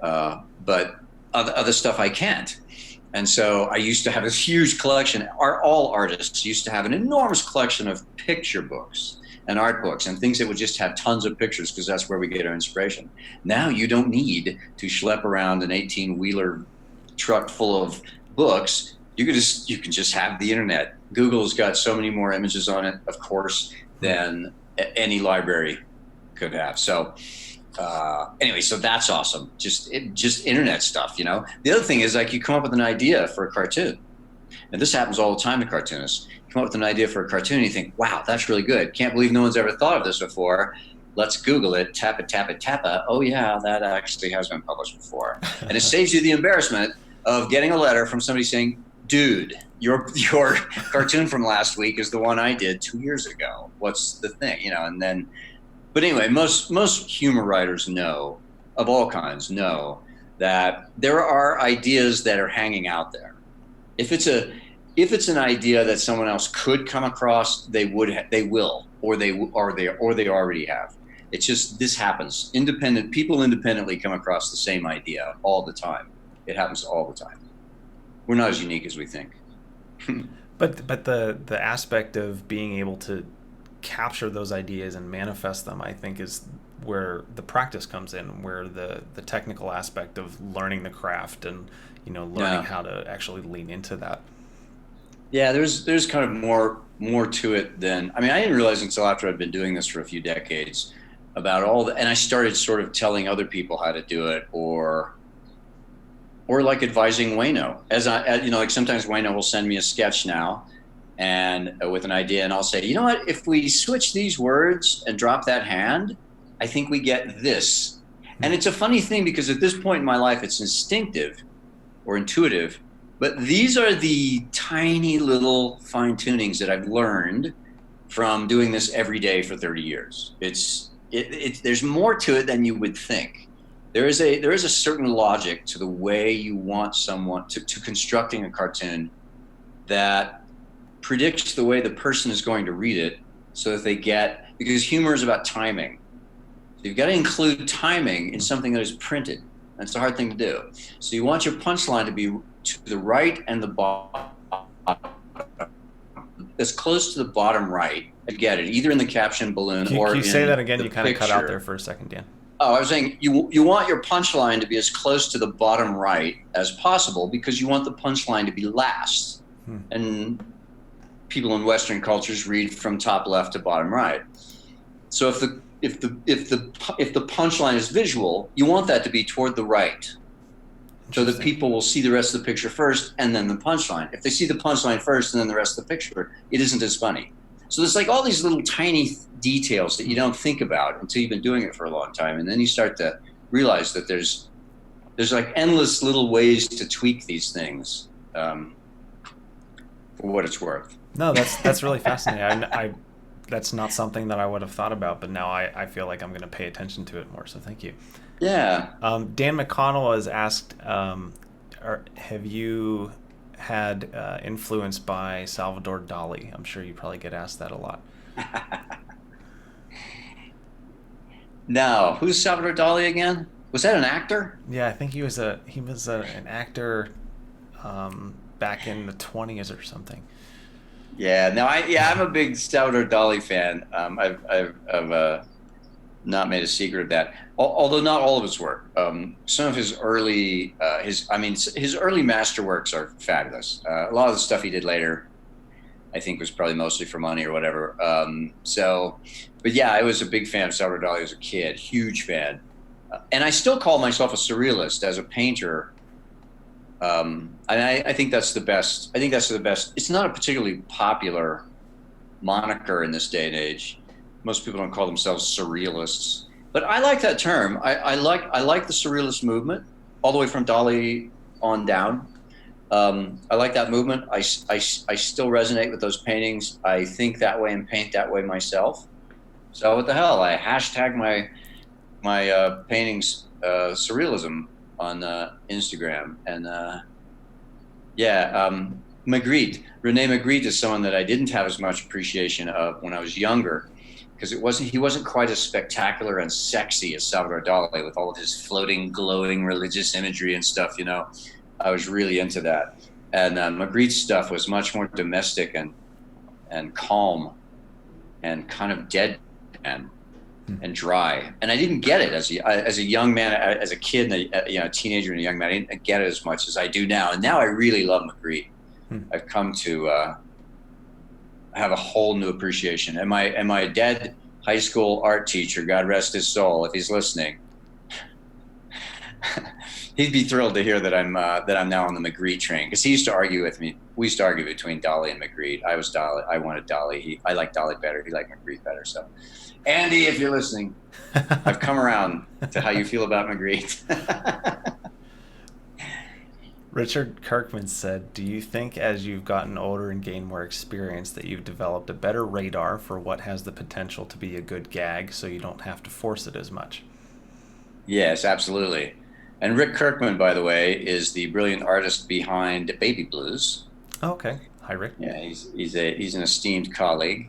But other stuff I can't. And so I used to have this huge collection. All artists used to have an enormous collection of picture books and art books and things that would just have tons of pictures because that's where we get our inspiration. Now you don't need to schlep around an 18-wheeler truck full of books. You can just have the internet. Google's got so many more images on it, of course, than any library could have. So anyway, so that's awesome. Just internet stuff, you know. The other thing is, like, you come up with an idea for a cartoon, and this happens all the time to cartoonists. You come up with an idea for a cartoon, and you think, wow, that's really good. Can't believe no one's ever thought of this before. Let's Google it, tap it. Oh yeah, that actually has been published before. And it saves you the embarrassment of getting a letter from somebody saying, dude, your cartoon from last week is the one I did 2 years ago. What's the thing, you know? And then, but anyway, most humor writers know, of all kinds, know that there are ideas that are hanging out there. If it's an idea that someone else could come across, they will, or they already have. It's just, this happens. People independently come across the same idea all the time. It happens all the time. We're not as unique as we think. But the aspect of being able to capture those ideas and manifest them, I think, is where the practice comes in, where the technical aspect of learning the craft and, you know, learning how to actually lean into that. Yeah, there's kind of more to it than, I mean, I didn't realize until after I'd been doing this for a few decades about and I started sort of telling other people how to do it, or like advising Wayno. Like sometimes Wayno will send me a sketch now and with an idea, and I'll say, you know what, if we switch these words and drop that hand, I think we get this. And it's a funny thing because at this point in my life, it's instinctive or intuitive, but these are the tiny little fine tunings that I've learned from doing this every day for 30 years. There's more to it than you would think. There is a certain logic to the way you want someone to constructing a cartoon that predicts the way the person is going to read it, so that because humor is about timing. So you've got to include timing in something that is printed. That's a hard thing to do. So you want your punchline to be to the right and the bottom, as close to the bottom right. You get it, either in the caption balloon or in the Can you say that again? You kind of cut out there for a second, Dan. Oh, I was saying you want your punchline to be as close to the bottom right as possible because you want the punchline to be last. And people in Western cultures read from top left to bottom right. So if the punchline is visual, you want that to be toward the right, so that people will see the rest of the picture first and then the punchline. If they see the punchline first and then the rest of the picture, it isn't as funny. So there's like all these little tiny details that you don't think about until you've been doing it for a long time, and then you start to realize that there's like endless little ways to tweak these things for what it's worth. No, that's really fascinating. I that's not something that I would have thought about, but now I feel like I'm going to pay attention to it more. So thank you. Yeah. Dan McConnell has asked, have you had influence by Salvador Dali? I'm sure you probably get asked that a lot. No, who's Salvador Dali again? Was that an actor? Yeah, I think he was an actor back in the 20s or something. Yeah, no, I'm a big Salvador Dali fan. I've not made a secret of that. Although not all of his work. Some of his early his early masterworks are fabulous. A lot of the stuff he did later, I think, was probably mostly for money or whatever. But yeah, I was a big fan of Salvador Dali as a kid, huge fan. And I still call myself a surrealist as a painter. And I think that's the best. I think that's the best. It's not a particularly popular moniker in this day and age. Most people don't call themselves surrealists. But I like that term. I like the surrealist movement, all the way from Dali on down. I like that movement. I still resonate with those paintings. I think that way and paint that way myself. So what the hell? I hashtag my paintings surrealism on Instagram, and Magritte. Rene Magritte is someone that I didn't have as much appreciation of when I was younger, because he wasn't quite as spectacular and sexy as Salvador Dali with all of his floating, glowing religious imagery and stuff. I was really into that, and Magritte's stuff was much more domestic and calm and kind of dead and dry. And I didn't get it as a young man, as a kid, and a teenager and a young man. I didn't get it as much as I do now. And now I really love Magritte. I've come to have a whole new appreciation. And my dead high school art teacher, God rest his soul, if he's listening, he'd be thrilled to hear that I'm now on the Magritte train, because he used to argue with me. We used to argue between Dali and Magritte. I was Dali. I wanted Dali. I liked Dali better. He liked Magritte better. So, Andy, if you're listening, I've come around to how you feel about Magritte. Richard Kirkman said, do you think as you've gotten older and gained more experience that you've developed a better radar for what has the potential to be a good gag, so you don't have to force it as much? Yes, absolutely. And Rick Kirkman, by the way, is the brilliant artist behind Baby Blues. Oh, okay. Hi, Rick. Yeah, he's an esteemed colleague.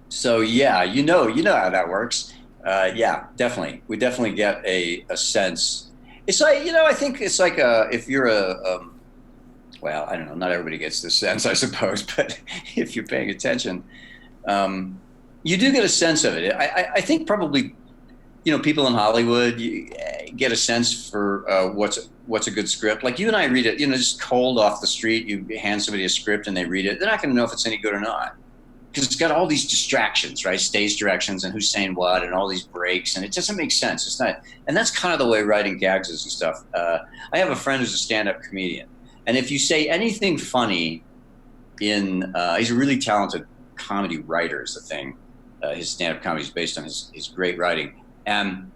So yeah, you know how that works. Yeah, definitely. We definitely get a sense. It's like, I think it's like if you're well, I don't know, not everybody gets this sense, I suppose, but if you're paying attention, you do get a sense of it. I think probably, people in Hollywood, you get a sense for what's a good script. Like you and I read it, just cold off the street. You hand somebody a script and they read it. They're not going to know if it's any good or not, because it's got all these distractions, right? Stage directions and who's saying what and all these breaks, and it doesn't make sense. It's not, and that's kind of the way writing gags is and stuff. I have a friend who's a stand-up comedian, and if you say anything funny he's a really talented comedy writer is the thing. His stand-up comedy is based on his great writing. And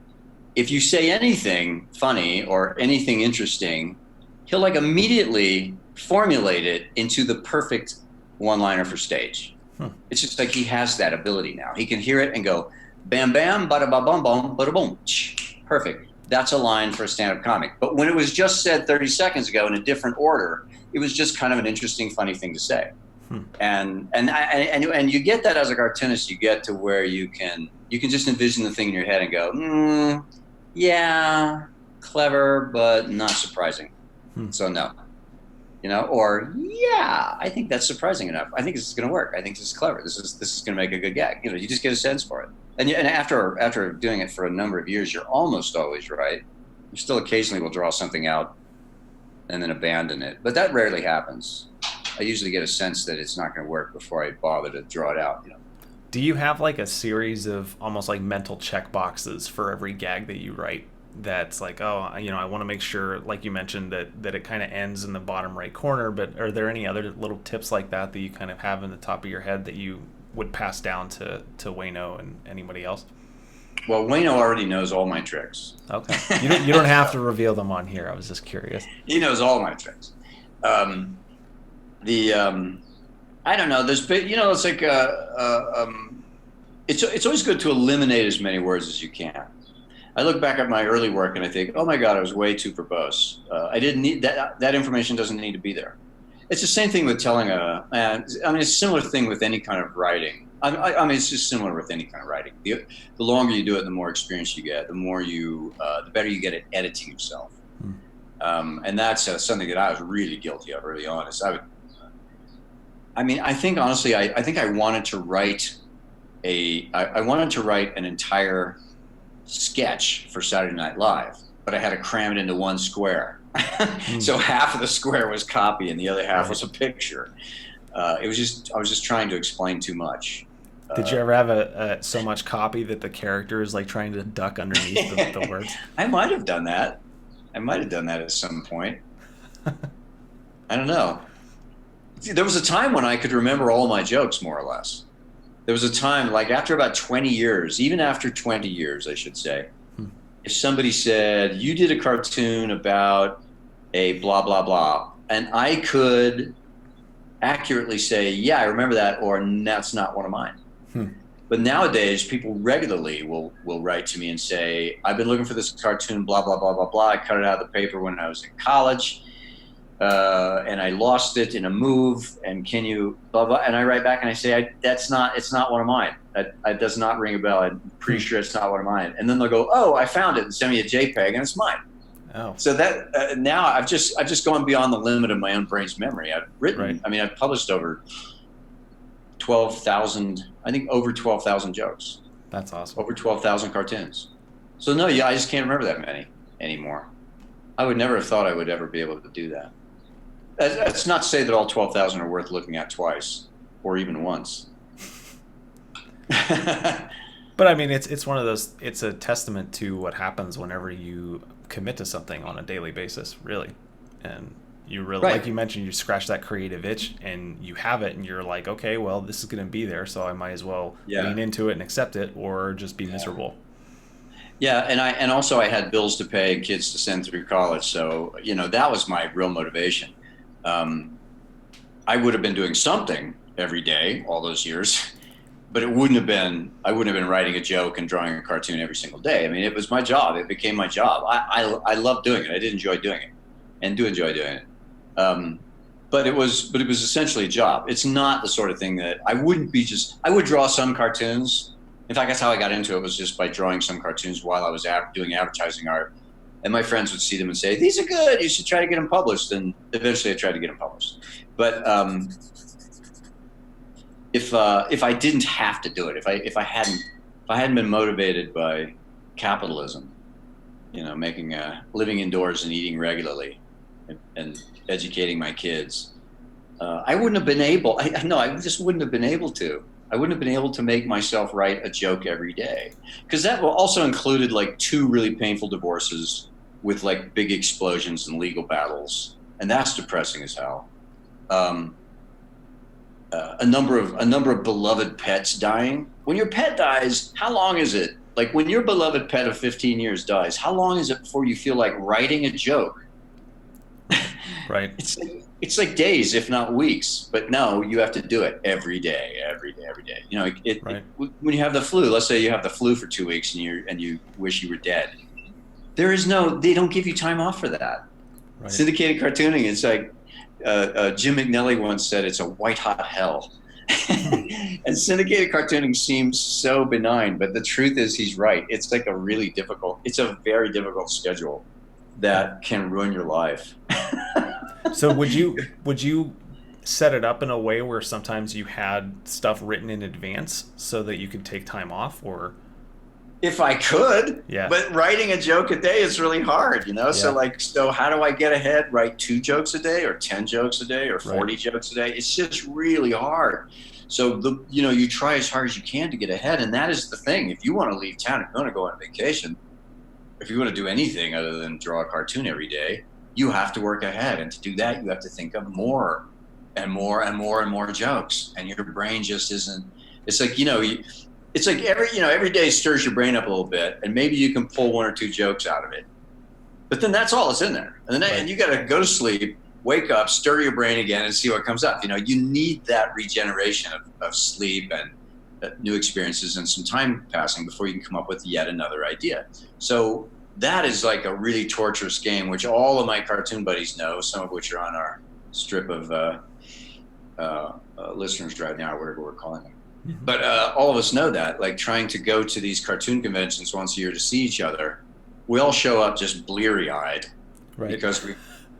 if you say anything funny or anything interesting, he'll like immediately formulate it into the perfect one-liner for stage. It's just like he has that ability now. He can hear it and go, bam, bam, bada ba bum bum, bada boom. Perfect. That's a line for a stand-up comic. But when it was just said 30 seconds ago in a different order, it was just kind of an interesting, funny thing to say. And you get that as a cartoonist. You get to where you can just envision the thing in your head and go, yeah, clever, but not surprising. So no. Or yeah, I think that's surprising enough. I think this is going to work. I think this is clever. This is going to make a good gag. You just get a sense for it. And after doing it for a number of years, you're almost always right. You still occasionally will draw something out and then abandon it, but that rarely happens. I usually get a sense that it's not going to work before I bother to draw it out. Do you have like a series of almost like mental check boxes for every gag that you write? That's like, I want to make sure, like you mentioned, that it kind of ends in the bottom right corner, but are there any other little tips like that you kind of have in the top of your head that you would pass down to Wayno and anybody else? Well, Wayno already knows all my tricks. Okay. You don't have to reveal them on here. I was just curious. He knows all my tricks. I don't know, there's been, it's like, it's always good to eliminate as many words as you can. I look back at my early work and I think, oh my God, I was way too verbose. I didn't need that information doesn't need to be there. It's the same thing with telling it's a similar thing with any kind of writing. It's just similar with any kind of writing. The longer you do it, the more experience you get, the better you get at editing yourself. And that's something that I was really guilty of early on. I think honestly, I think I wanted to write an entire sketch for Saturday Night Live, but I had to cram it into one square. So half of the square was copy and the other half was a picture. I was just trying to explain too much. Did you ever have so much copy that the character is like trying to duck underneath the words? I might have done that. At some point. I don't know. There was a time when I could remember all my jokes more or less. there was a time, like after about 20 years, even after 20 years, I should say, if somebody said, you did a cartoon about a blah, blah, blah, and I could accurately say, yeah, I remember that, or that's not one of mine. But nowadays, people regularly will write to me and say, I've been looking for this cartoon, blah, blah, blah, blah, blah. I cut it out of the paper when I was in college, and I lost it in a move, and can you, blah, blah. And I write back and I say, it's not one of mine. That does not ring a bell. I'm pretty sure it's not one of mine. And then they'll go, oh, I found it, and send me a JPEG, and it's mine. Oh. So that now I've just gone beyond the limit of my own brain's memory. I've written, Right. I mean, I've published over 12,000, I think over 12,000 jokes. That's awesome. Over 12,000 cartoons. So no, yeah, I just can't remember that many anymore. I would never have thought I would ever be able to do that. That's not to say that all 12,000 are worth looking at twice or even once. But I mean, it's one of those, it's a testament to what happens whenever you commit to something on a daily basis, really. And you really, Right. like you mentioned, you scratch that creative itch and you have it and you're like, okay, well, this is going to be there, so I might as well lean into it and accept it, or just be miserable. Yeah, and also I had bills to pay and kids to send through college, so that was my real motivation. I would have been doing something every day all those years, but I wouldn't have been writing a joke and drawing a cartoon every single day. I mean, it was my job. It became my job. I loved doing it. I did enjoy doing it, and do enjoy doing it. But it was essentially a job. It's not the sort of thing that I would draw some cartoons. In fact, that's how I got into it, was just by drawing some cartoons while I was doing advertising art. And my friends would see them and say, these are good, you should try to get them published. And eventually I tried to get them published. But if I didn't have to do it, if I hadn't been motivated by capitalism, living indoors and eating regularly and educating my kids, I wouldn't have been able, I just wouldn't have been able to. I wouldn't have been able to make myself write a joke every day, because that also included like 2 really painful divorces with like big explosions and legal battles, and that's depressing as hell. A number of beloved pets dying. When your pet dies, how long is it? Like when your beloved pet of 15 years dies, how long is it before you feel like writing a joke? Right. It's like days, if not weeks. But no, you have to do it every day. Right. When you have the flu, let's say you have the flu for 2 weeks and you wish you were dead. They don't give you time off for that. Right. Syndicated cartooning, it's like Jim McNally once said, it's a white hot hell. And syndicated cartooning seems so benign, but the truth is he's right. It's like it's a very difficult schedule that can ruin your life. So would you set it up in a way where sometimes you had stuff written in advance so that you could take time off, or? If I could, yeah. But writing a joke a day is really hard, Yeah. So how do I get ahead? Write 2 jokes a day, or 10 jokes a day, or 40 jokes a day? It's just really hard. So you try as hard as you can to get ahead, and that is the thing. If you want to leave town, if you want to go on vacation, if you want to do anything other than draw a cartoon every day, you have to work ahead, and to do that, you have to think of more and more and more and more jokes, and your brain just isn't. It's like it's like every day stirs your brain up a little bit, and maybe you can pull 1 or 2 jokes out of it, but then that's all that's in there, and then and you got to go to sleep, wake up, stir your brain again, and see what comes up. You need that regeneration of sleep and new experiences and some time passing before you can come up with yet another idea. So that is like a really torturous game, which all of my cartoon buddies know, some of which are on our strip of listeners drive now, or whatever we're calling them. Mm-hmm. But all of us know that, like trying to go to these cartoon conventions once a year to see each other, we all show up just bleary-eyed, right?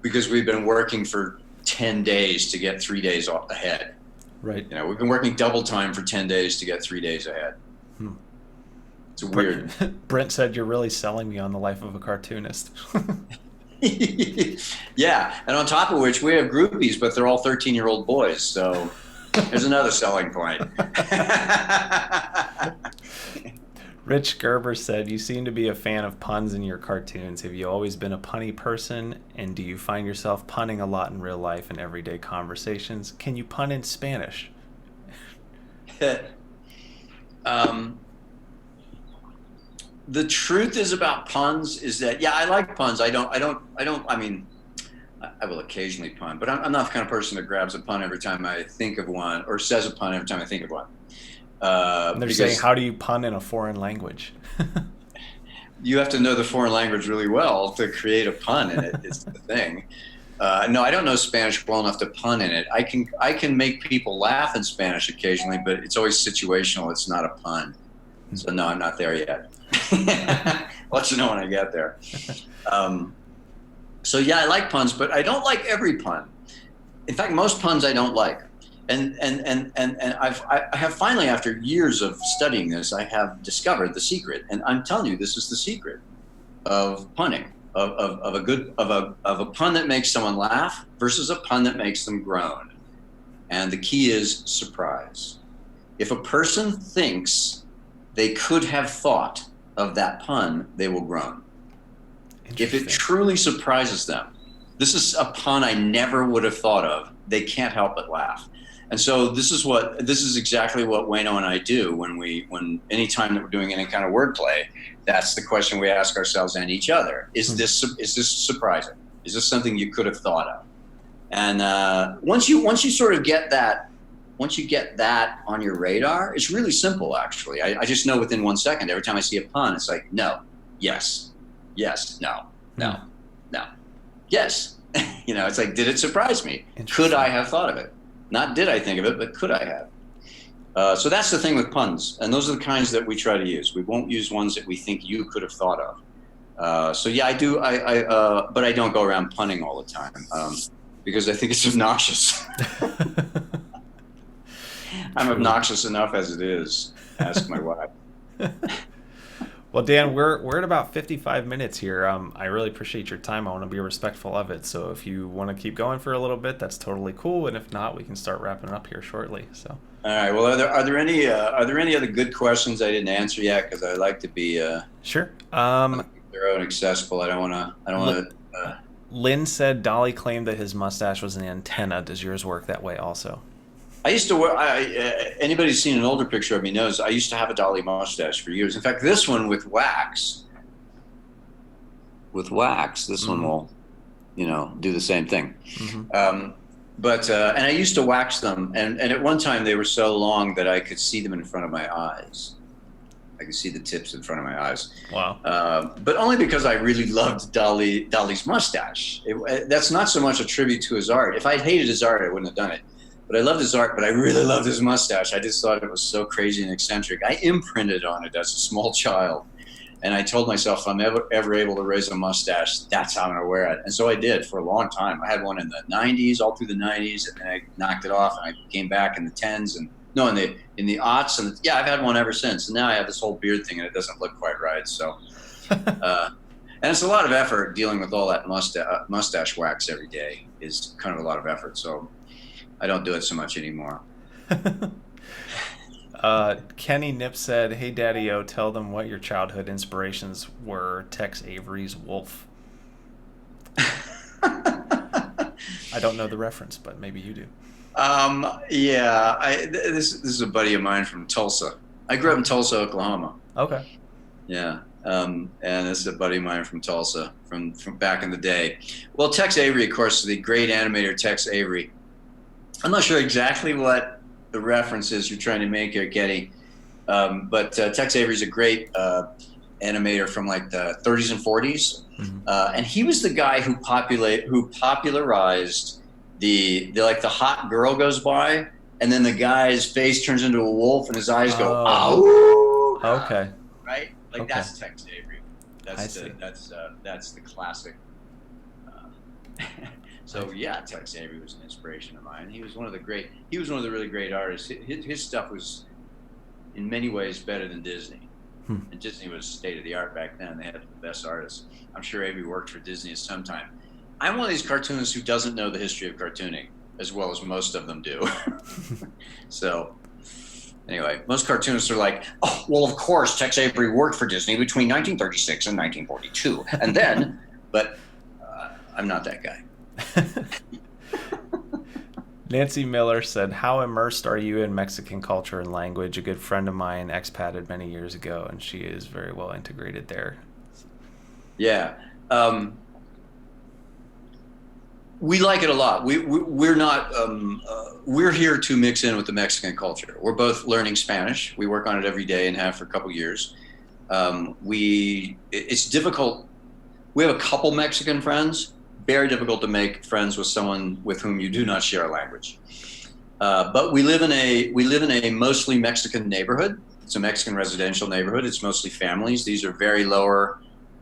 Because we've been working for 10 days to get 3 days off ahead. Right. We've been working double time for 10 days to get 3 days ahead. It's weird. Brent said, you're really selling me on the life of a cartoonist. Yeah. And on top of which, we have groupies, but they're all 13-year-old boys. So there's another selling point. Rich Gerber said, you seem to be a fan of puns in your cartoons. Have you always been a punny person? And do you find yourself punning a lot in real life and everyday conversations? Can you pun in Spanish? Um, the truth is about puns is that, yeah, I like puns. I mean, I will occasionally pun, but I'm not the kind of person that grabs a pun every time I think of one, or says a pun every time I think of one. And they're saying, how do you pun in a foreign language? You have to know the foreign language really well to create a pun in it. It's the thing. No, I don't know Spanish well enough to pun in it. I can make people laugh in Spanish occasionally, but it's always situational. It's not a pun. So no, I'm not there yet. I'll let you know when I get there. So yeah, I like puns, but I don't like every pun. In fact, most puns I don't like. And I have finally, after years of studying this, I have discovered the secret. And I'm telling you, this is the secret of punning, of a pun that makes someone laugh versus a pun that makes them groan. And the key is surprise. If a person thinks they could have thought of that pun, they will groan. If it truly surprises them, this is a pun I never would have thought of, they can't help but laugh. And so this is exactly what Wayno and I do when anytime that we're doing any kind of wordplay, that's the question we ask ourselves and each other. Is this surprising? Is this something you could have thought of? And once you sort of get that, once you get that on your radar, it's really simple, actually. I just know within 1 second, every time I see a pun, it's like, no, yes, yes, no, no, no, yes. It's like, did it surprise me? Could I have thought of it? Not did I think of it, but could I have? So that's the thing with puns. And those are the kinds that we try to use. We won't use ones that we think you could have thought of. So yeah, I do. But I don't go around punning all the time because I think it's obnoxious. I'm obnoxious enough as it is. Ask my wife. Well, Dan, we're at about 55 minutes here. I really appreciate your time. I want to be respectful of it. So if you want to keep going for a little bit, that's totally cool. And if not, we can start wrapping it up here shortly. So. All right. Well, are there any other good questions I didn't answer yet? Because I like to be sure. Thorough and accessible. I don't want to. Lynn said Dolly claimed that his mustache was an antenna. Does yours work that way also? I used to wear, anybody who's seen an older picture of me knows I used to have a Dolly mustache for years. In fact, this one with wax, this one will, do the same thing. Mm-hmm. And I used to wax them. And at one time they were so long that I could see them in front of my eyes. I could see the tips in front of my eyes. Wow. But only because I really loved Dolly's mustache. That's not so much a tribute to his art. If I'd hated his art, I wouldn't have done it. But I loved his art, but I really loved his mustache. I just thought it was so crazy and eccentric. I imprinted on it as a small child. And I told myself, if I'm ever able to raise a mustache, that's how I'm going to wear it. And so I did for a long time. I had one in the 90s, all through the 90s, and then I knocked it off, and I came back in the 10s, in the aughts. And I've had one ever since. And now I have this whole beard thing, and it doesn't look quite right. So, and it's a lot of effort dealing with all that mustache wax every day is kind of a lot of effort. So I don't do it so much anymore. Kenny Nip said, "Hey Daddy-O, tell them what your childhood inspirations were." Tex Avery's Wolf. I don't know the reference, but maybe you do. Yeah, this is a buddy of mine from Tulsa. I grew up in Tulsa, Oklahoma. Okay. Yeah. And this is a buddy of mine from Tulsa from back in the day. Well, Tex Avery, of course, the great animator Tex Avery. I'm not sure exactly what the reference is you're trying to make here, Getty, but Tex Avery's a great animator from like the 30s and 40s, and he was the guy who popularized the hot girl goes by, and then the guy's face turns into a wolf and his eyes go, "Oh, okay, right." Like okay. That's Tex Avery. That's the classic. So yeah, Tex Avery was an inspiration of mine. He was one of the really great artists. His stuff was in many ways better than Disney. And Disney was state of the art back then. They had the best artists. I'm sure Avery worked for Disney at some time. I'm one of these cartoonists who doesn't know the history of cartooning as well as most of them do. So anyway, most cartoonists are like, oh, well, of course, Tex Avery worked for Disney between 1936 and 1942. And then, but I'm not that guy. Nancy Miller said, "How immersed are you in Mexican culture and language? A good friend of mine expated many years ago, and she is very well integrated there." Yeah. We like it a lot. We're not, we're here to mix in with the Mexican culture. We're both learning Spanish. We work on it every day and have for a couple years. It's difficult. We have a couple Mexican friends. Very difficult to make friends with someone with whom you do not share a language. But we live in a mostly Mexican neighborhood. It's a Mexican residential neighborhood. It's mostly families. These are very lower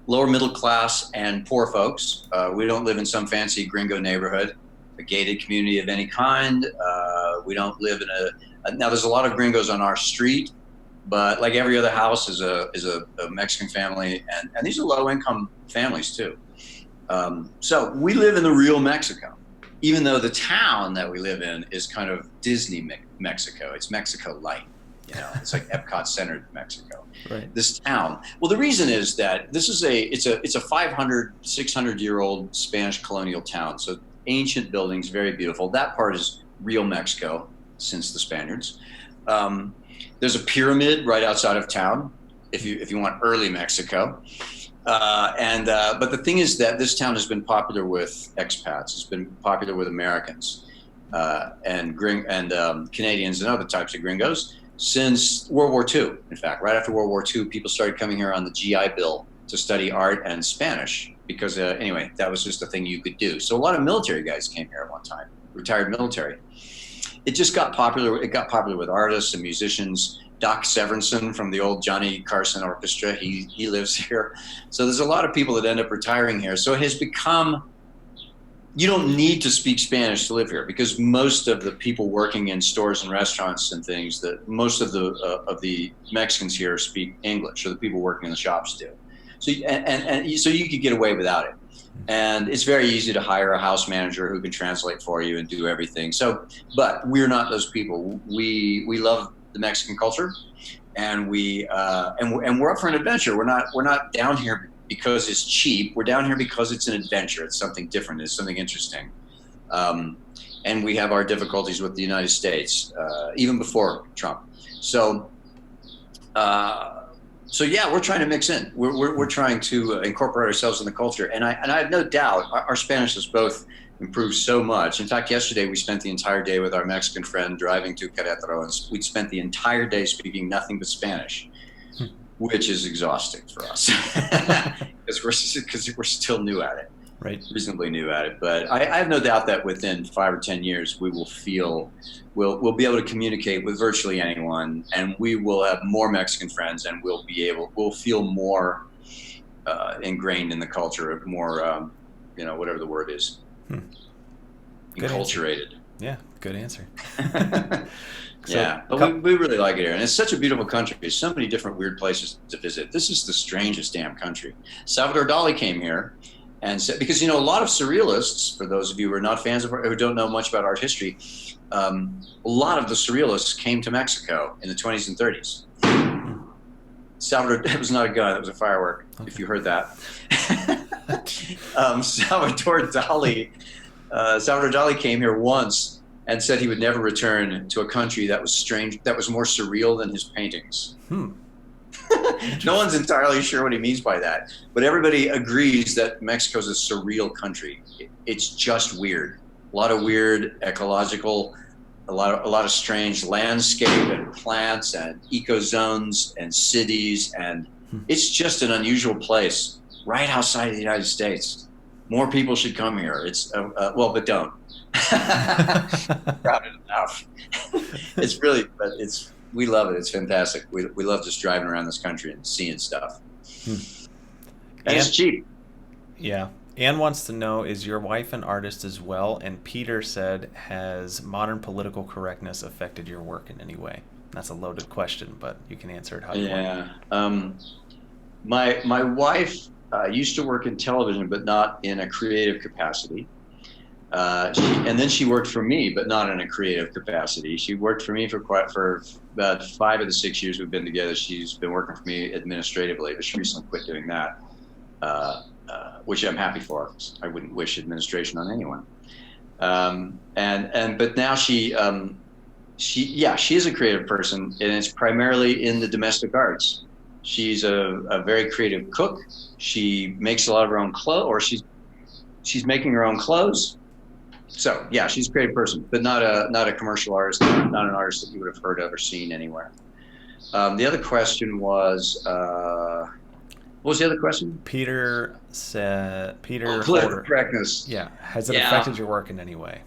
middle class and poor folks. We don't live in some fancy gringo neighborhood, a gated community of any kind. We don't live in now there's a lot of gringos on our street, but like every other house is a Mexican family, and these are low income families too. So we live in the real Mexico, even though the town that we live in is kind of Disney Mexico. It's Mexico light. It's like Epcot-centered Mexico. Right. This town. Well, the reason is that this is it's a 500, 600-year-old Spanish colonial town. So ancient buildings, very beautiful. That part is real Mexico since the Spaniards. There's a pyramid right outside of town, if you want early Mexico. But the thing is that this town has been popular with expats. It's been popular with Americans and Canadians and other types of gringos since World War II. In fact, right after World War II, people started coming here on the GI Bill to study art and Spanish because, anyway, that was just a thing you could do. So a lot of military guys came here at one time, retired military. It just got popular. It got popular with artists and musicians. Doc Severinsen from the old Johnny Carson Orchestra, he lives here. So there's a lot of people that end up retiring here. So it has become, you don't need to speak Spanish to live here because most of the people working in stores and restaurants and things, that most of the Mexicans here speak English, or the people working in the shops do. So so you could get away without it. And it's very easy to hire a house manager who can translate for you and do everything. So, but we're not those people. We love the Mexican culture, and we're up for an adventure. We're not down here because it's cheap. We're down here because it's an adventure. It's something different. It's something interesting. And we have our difficulties with the United States, even before Trump. So yeah, we're trying to mix in. We're trying to incorporate ourselves in the culture. And I have no doubt our Spanish has both improved so much. In fact, yesterday we spent the entire day with our Mexican friend driving to Querétaro, and we'd spent the entire day speaking nothing but Spanish, which is exhausting for us because we're still new at it, right? Reasonably new at it. But I have no doubt that within 5 or 10 years we will we'll be able to communicate with virtually anyone, and we will have more Mexican friends, and we'll feel more ingrained in the culture, more whatever the word is. Enculturated. Yeah, good answer. Yeah, but we really like it here, and it's such a beautiful country. There's so many different weird places to visit. This is the strangest damn country. Salvador Dali came here and said, because a lot of surrealists, for those of you who are not fans of art, who don't know much about art history, a lot of the surrealists came to Mexico in the 20s and 30s. Salvador, that was not a gun, that was a firework, okay. If you heard that. Salvador Dali came here once and said he would never return to a country that was strange, that was more surreal than his paintings. No one's entirely sure what he means by that, but everybody agrees that Mexico's a surreal country. It's just weird. A lot of weird ecological, a lot of strange landscape and plants and ecozones and cities, and it's just an unusual place right outside of the United States. More people should come here. It's but don't. Crowded enough. It's really, but we love it. It's fantastic. We love just driving around this country and seeing stuff. And it's cheap. Yeah. Anne wants to know, is your wife an artist as well? And Peter said, has modern political correctness affected your work in any way? That's a loaded question, but you can answer it how you want. My wife used to work in television, but not in a creative capacity. And then she worked for me, but not in a creative capacity. She worked for me for about 5 of the 6 years we've been together. She's been working for me administratively, but she recently quit doing that, which I'm happy for. I wouldn't wish administration on anyone. But now she is a creative person, and it's primarily in the domestic arts. She's a very creative cook. She makes a lot of her own clothes, or she's making her own clothes. So yeah, she's a creative person, but not a commercial artist, not an artist that you would have heard of or seen anywhere. The other question was, what was the other question? Peter Political Holder. correctness. Yeah. Has it affected your work in any way?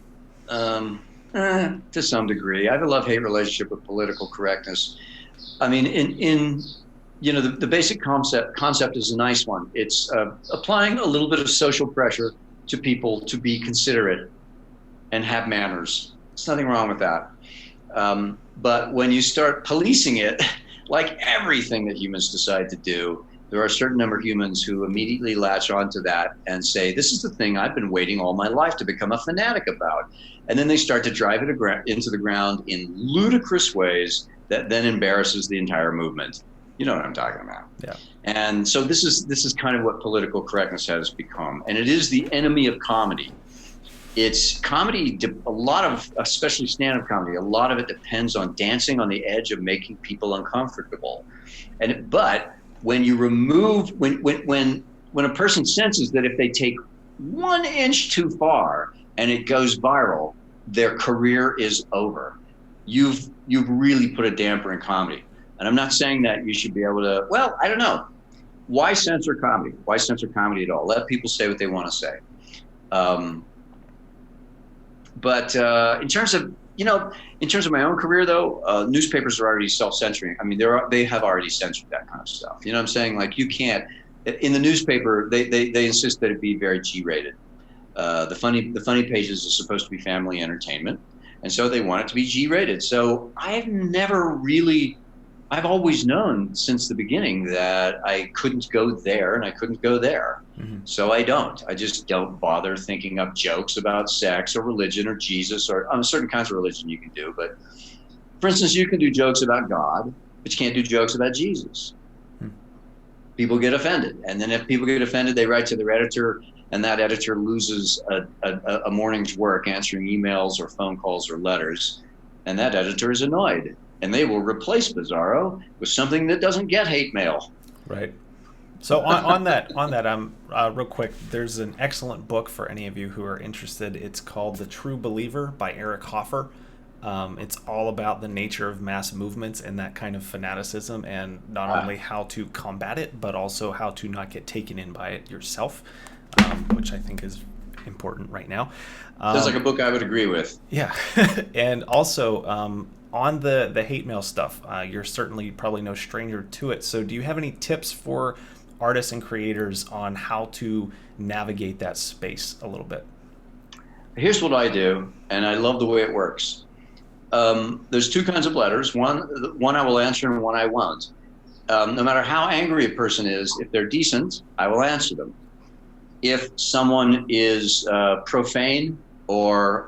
To some degree. I have a love-hate relationship with political correctness. I mean, in the basic concept is a nice one. It's applying a little bit of social pressure to people to be considerate and have manners. There's nothing wrong with that. But when you start policing it, like everything that humans decide to do, there are a certain number of humans who immediately latch onto that and say, this is the thing I've been waiting all my life to become a fanatic about. And then they start to drive it into the ground in ludicrous ways that then embarrasses the entire movement. You know what I'm talking about. Yeah. And so this is kind of what political correctness has become. And it is the enemy of comedy. It's comedy, a lot of, especially stand-up comedy, a lot of it depends on dancing on the edge of making people uncomfortable. But when you remove, when a person senses that if they take 1 inch too far and it goes viral, their career is over. You've really put a damper in comedy. And I'm not saying that you should be able to, well, I don't know. Why censor comedy? Why censor comedy at all? Let people say what they want to say. But in terms of my own career, though, newspapers are already self-censoring. I mean, they have already censored that kind of stuff. You know what I'm saying? Like, you can't, in the newspaper, they insist that it be very G-rated. The funny pages are supposed to be family entertainment, and so they want it to be G-rated. So I've always known since the beginning that I couldn't go there and I couldn't go there. Mm-hmm. So I just don't bother thinking up jokes about sex or religion or Jesus or certain kinds of religion you can do. But for instance, you can do jokes about God, but you can't do jokes about Jesus. Mm-hmm. People get offended. And then if people get offended, they write to their editor, and that editor loses a morning's work answering emails or phone calls or letters. And that editor is annoyed. And they will replace Bizarro with something that doesn't get hate mail. Right. So on that, real quick, there's an excellent book for any of you who are interested. It's called The True Believer by Eric Hoffer. It's all about the nature of mass movements and that kind of fanaticism, and not only how to combat it, but also how to not get taken in by it yourself, which I think is important right now. Sounds like a book I would agree with. Yeah. And also, on the hate mail stuff, you're certainly probably no stranger to it. So do you have any tips for artists and creators on how to navigate that space a little bit? Here's what I do, and I love the way it works. There's 2 kinds of letters. One I will answer and one I won't. No matter how angry a person is, if they're decent, I will answer them. If someone is profane or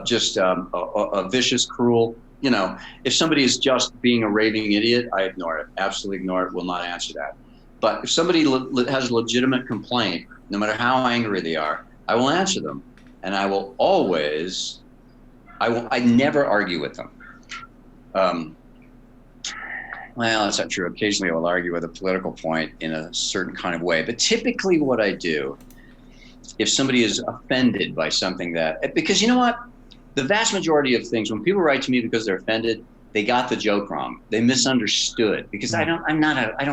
just a vicious, cruel, if somebody is just being a raving idiot, I ignore it, absolutely ignore it, will not answer that. But if somebody has a legitimate complaint, no matter how angry they are, I will answer them. And I will always, I never argue with them. Well, that's not true. Occasionally I will argue with a political point in a certain kind of way. But typically what I do, if somebody is offended by something because you know what? The vast majority of things, when people write to me because they're offended, they got the joke wrong. They misunderstood, because I don't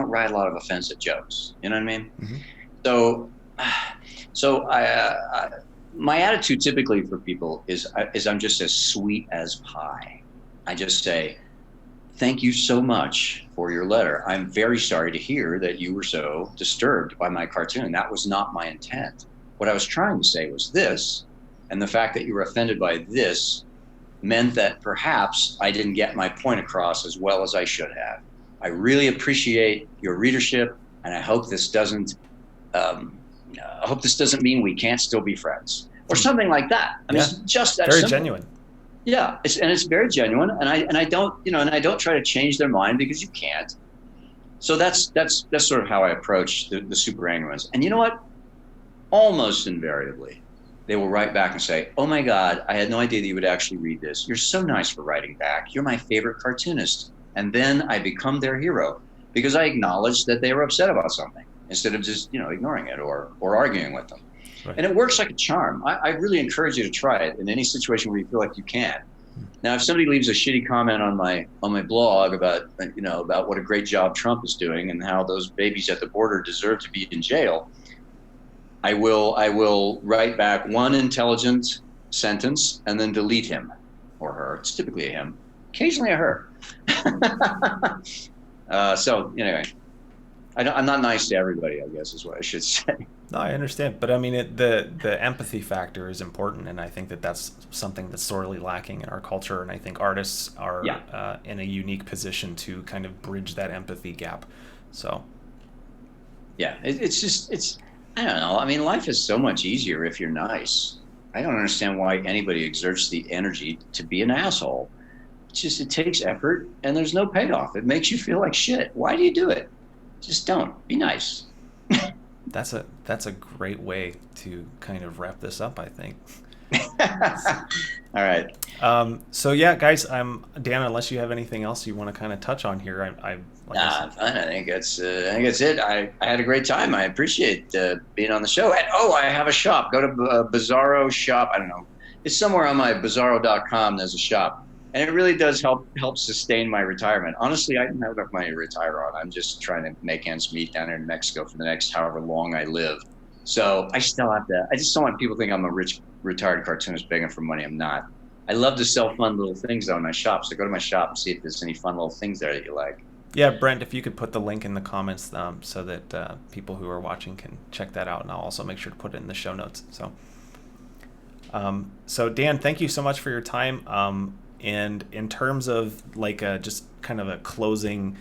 write a lot of offensive jokes. You know what I mean? Mm-hmm. So my attitude typically for people is I'm just as sweet as pie. I just say, thank you so much for your letter. I'm very sorry to hear that you were so disturbed by my cartoon. That was not my intent. What I was trying to say was this, and the fact that you were offended by this meant that perhaps I didn't get my point across as well as I should have. I really appreciate your readership, and I hope this doesn't mean we can't still be friends, or something like that. I mean, it's just that very simple. genuine. Yeah, it's very genuine, and I don't try to change their mind, because you can't. So that's sort of how I approach the super angry ones. And you know what? Almost invariably, they will write back and say, "Oh my God, I had no idea that you would actually read this. You're so nice for writing back. You're my favorite cartoonist." And then I become their hero because I acknowledge that they were upset about something instead of just, ignoring it or arguing with them. Right. And it works like a charm. I really encourage you to try it in any situation where you feel like you can. Now, if somebody leaves a shitty comment on my blog about what a great job Trump is doing and how those babies at the border deserve to be in jail, I will write back one intelligent sentence and then delete him or her. It's typically a him, occasionally a her. So anyway, I'm not nice to everybody, I guess is what I should say. No, I understand, but I mean, the empathy factor is important, and I think that's something that's sorely lacking in our culture. And I think artists are in a unique position to kind of bridge that empathy gap. So, yeah, it's I don't know. I mean, life is so much easier if you're nice. I don't understand why anybody exerts the energy to be an asshole. It takes effort, and there's no payoff. It makes you feel like shit. Why do you do it? Just don't. Be nice. That's a great way to kind of wrap this up, I think. All right. So yeah, guys, Dan. Unless you have anything else you want to kind of touch on here, I think that's it. I had a great time. I appreciate being on the show. And I have a shop. Go to Bizarro Shop. I don't know. It's somewhere on my Bizarro.com. There's a shop. And it really does help sustain my retirement. Honestly, I don't have enough money to retire on. I'm just trying to make ends meet down here in Mexico for the next however long I live. So I still have to. I just don't want people to think I'm a rich retired cartoonist begging for money. I'm not. I love to sell fun little things though in my shop. So go to my shop and see if there's any fun little things there that you like. Yeah, Brent, if you could put the link in the comments so that people who are watching can check that out, and I'll also make sure to put it in the show notes. So Dan, thank you so much for your time. And in terms of just kind of a closing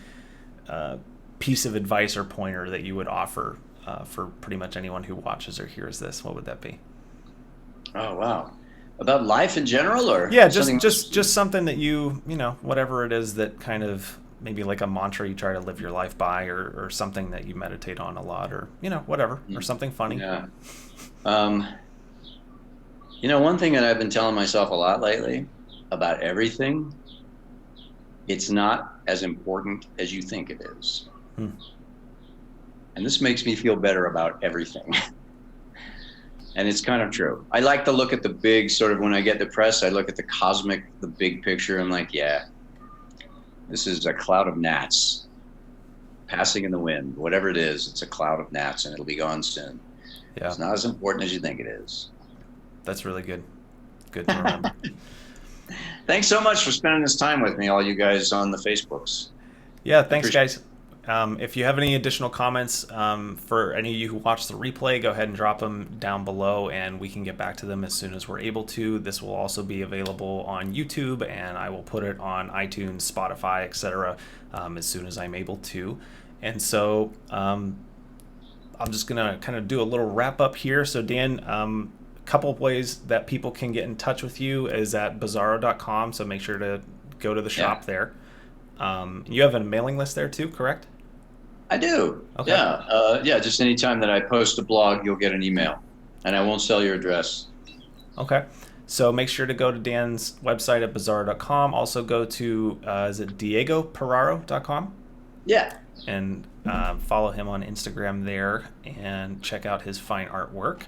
piece of advice or pointer that you would offer for pretty much anyone who watches or hears this, what would that be? Oh, wow. About life in general, or just something that you whatever it is that kind of maybe like a mantra you try to live your life by, or something that you meditate on a lot, or whatever, or something funny. Yeah. One thing that I've been telling myself a lot lately about everything, it's not as important as you think it is. And this makes me feel better about everything. And it's kind of true. I like to look at the big sort of, when I get depressed, I look at the big picture. I'm like, yeah, this is a cloud of gnats passing in the wind. Whatever it is, it's a cloud of gnats and it'll be gone soon. Yeah. It's not as important as you think it is. That's really good. Good to remember. Thanks so much for spending this time with me, all you guys on the Facebooks. Yeah, thanks, guys. If you have any additional comments for any of you who watch the replay, go ahead and drop them down below, and we can get back to them as soon as we're able to. This will also be available on YouTube, and I will put it on iTunes, Spotify, etc. As soon as I'm able to. And so I'm just going to kind of do a little wrap up here. So Dan, couple of ways that people can get in touch with you is at bizarro.com, so make sure to go to the shop there. You have a mailing list there too, correct? I do. Okay. Yeah, just anytime that I post a blog, you'll get an email, and I won't sell your address. Okay, so make sure to go to Dan's website at bizarro.com. Also go to is it diegoperaro.com? Yeah. And follow him on Instagram there and check out his fine artwork.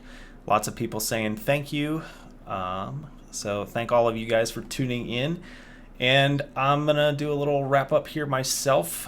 Lots of people saying thank you. So thank all of you guys for tuning in. And I'm going to do a little wrap up here myself.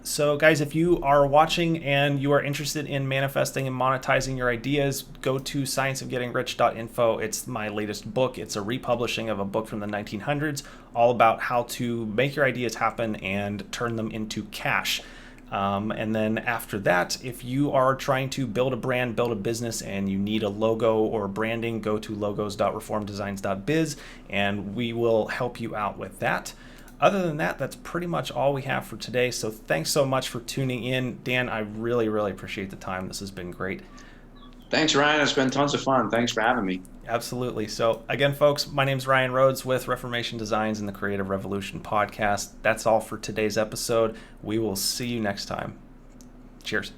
So guys, if you are watching and you are interested in manifesting and monetizing your ideas, go to scienceofgettingrich.info. It's my latest book. It's a republishing of a book from the 1900s, all about how to make your ideas happen and turn them into cash. And then after that, if you are trying to build a brand, build a business, and you need a logo or branding, go to logos.reformdesigns.biz, and we will help you out with that. Other than that, that's pretty much all we have for today. So thanks so much for tuning in. Dan, I really, really appreciate the time. This has been great. Thanks, Ryan. It's been tons of fun. Thanks for having me. Absolutely. So again, folks, my name's Ryan Rhodes with Reformation Designs and the Creative Revolution podcast. That's all for today's episode. We will see you next time. Cheers.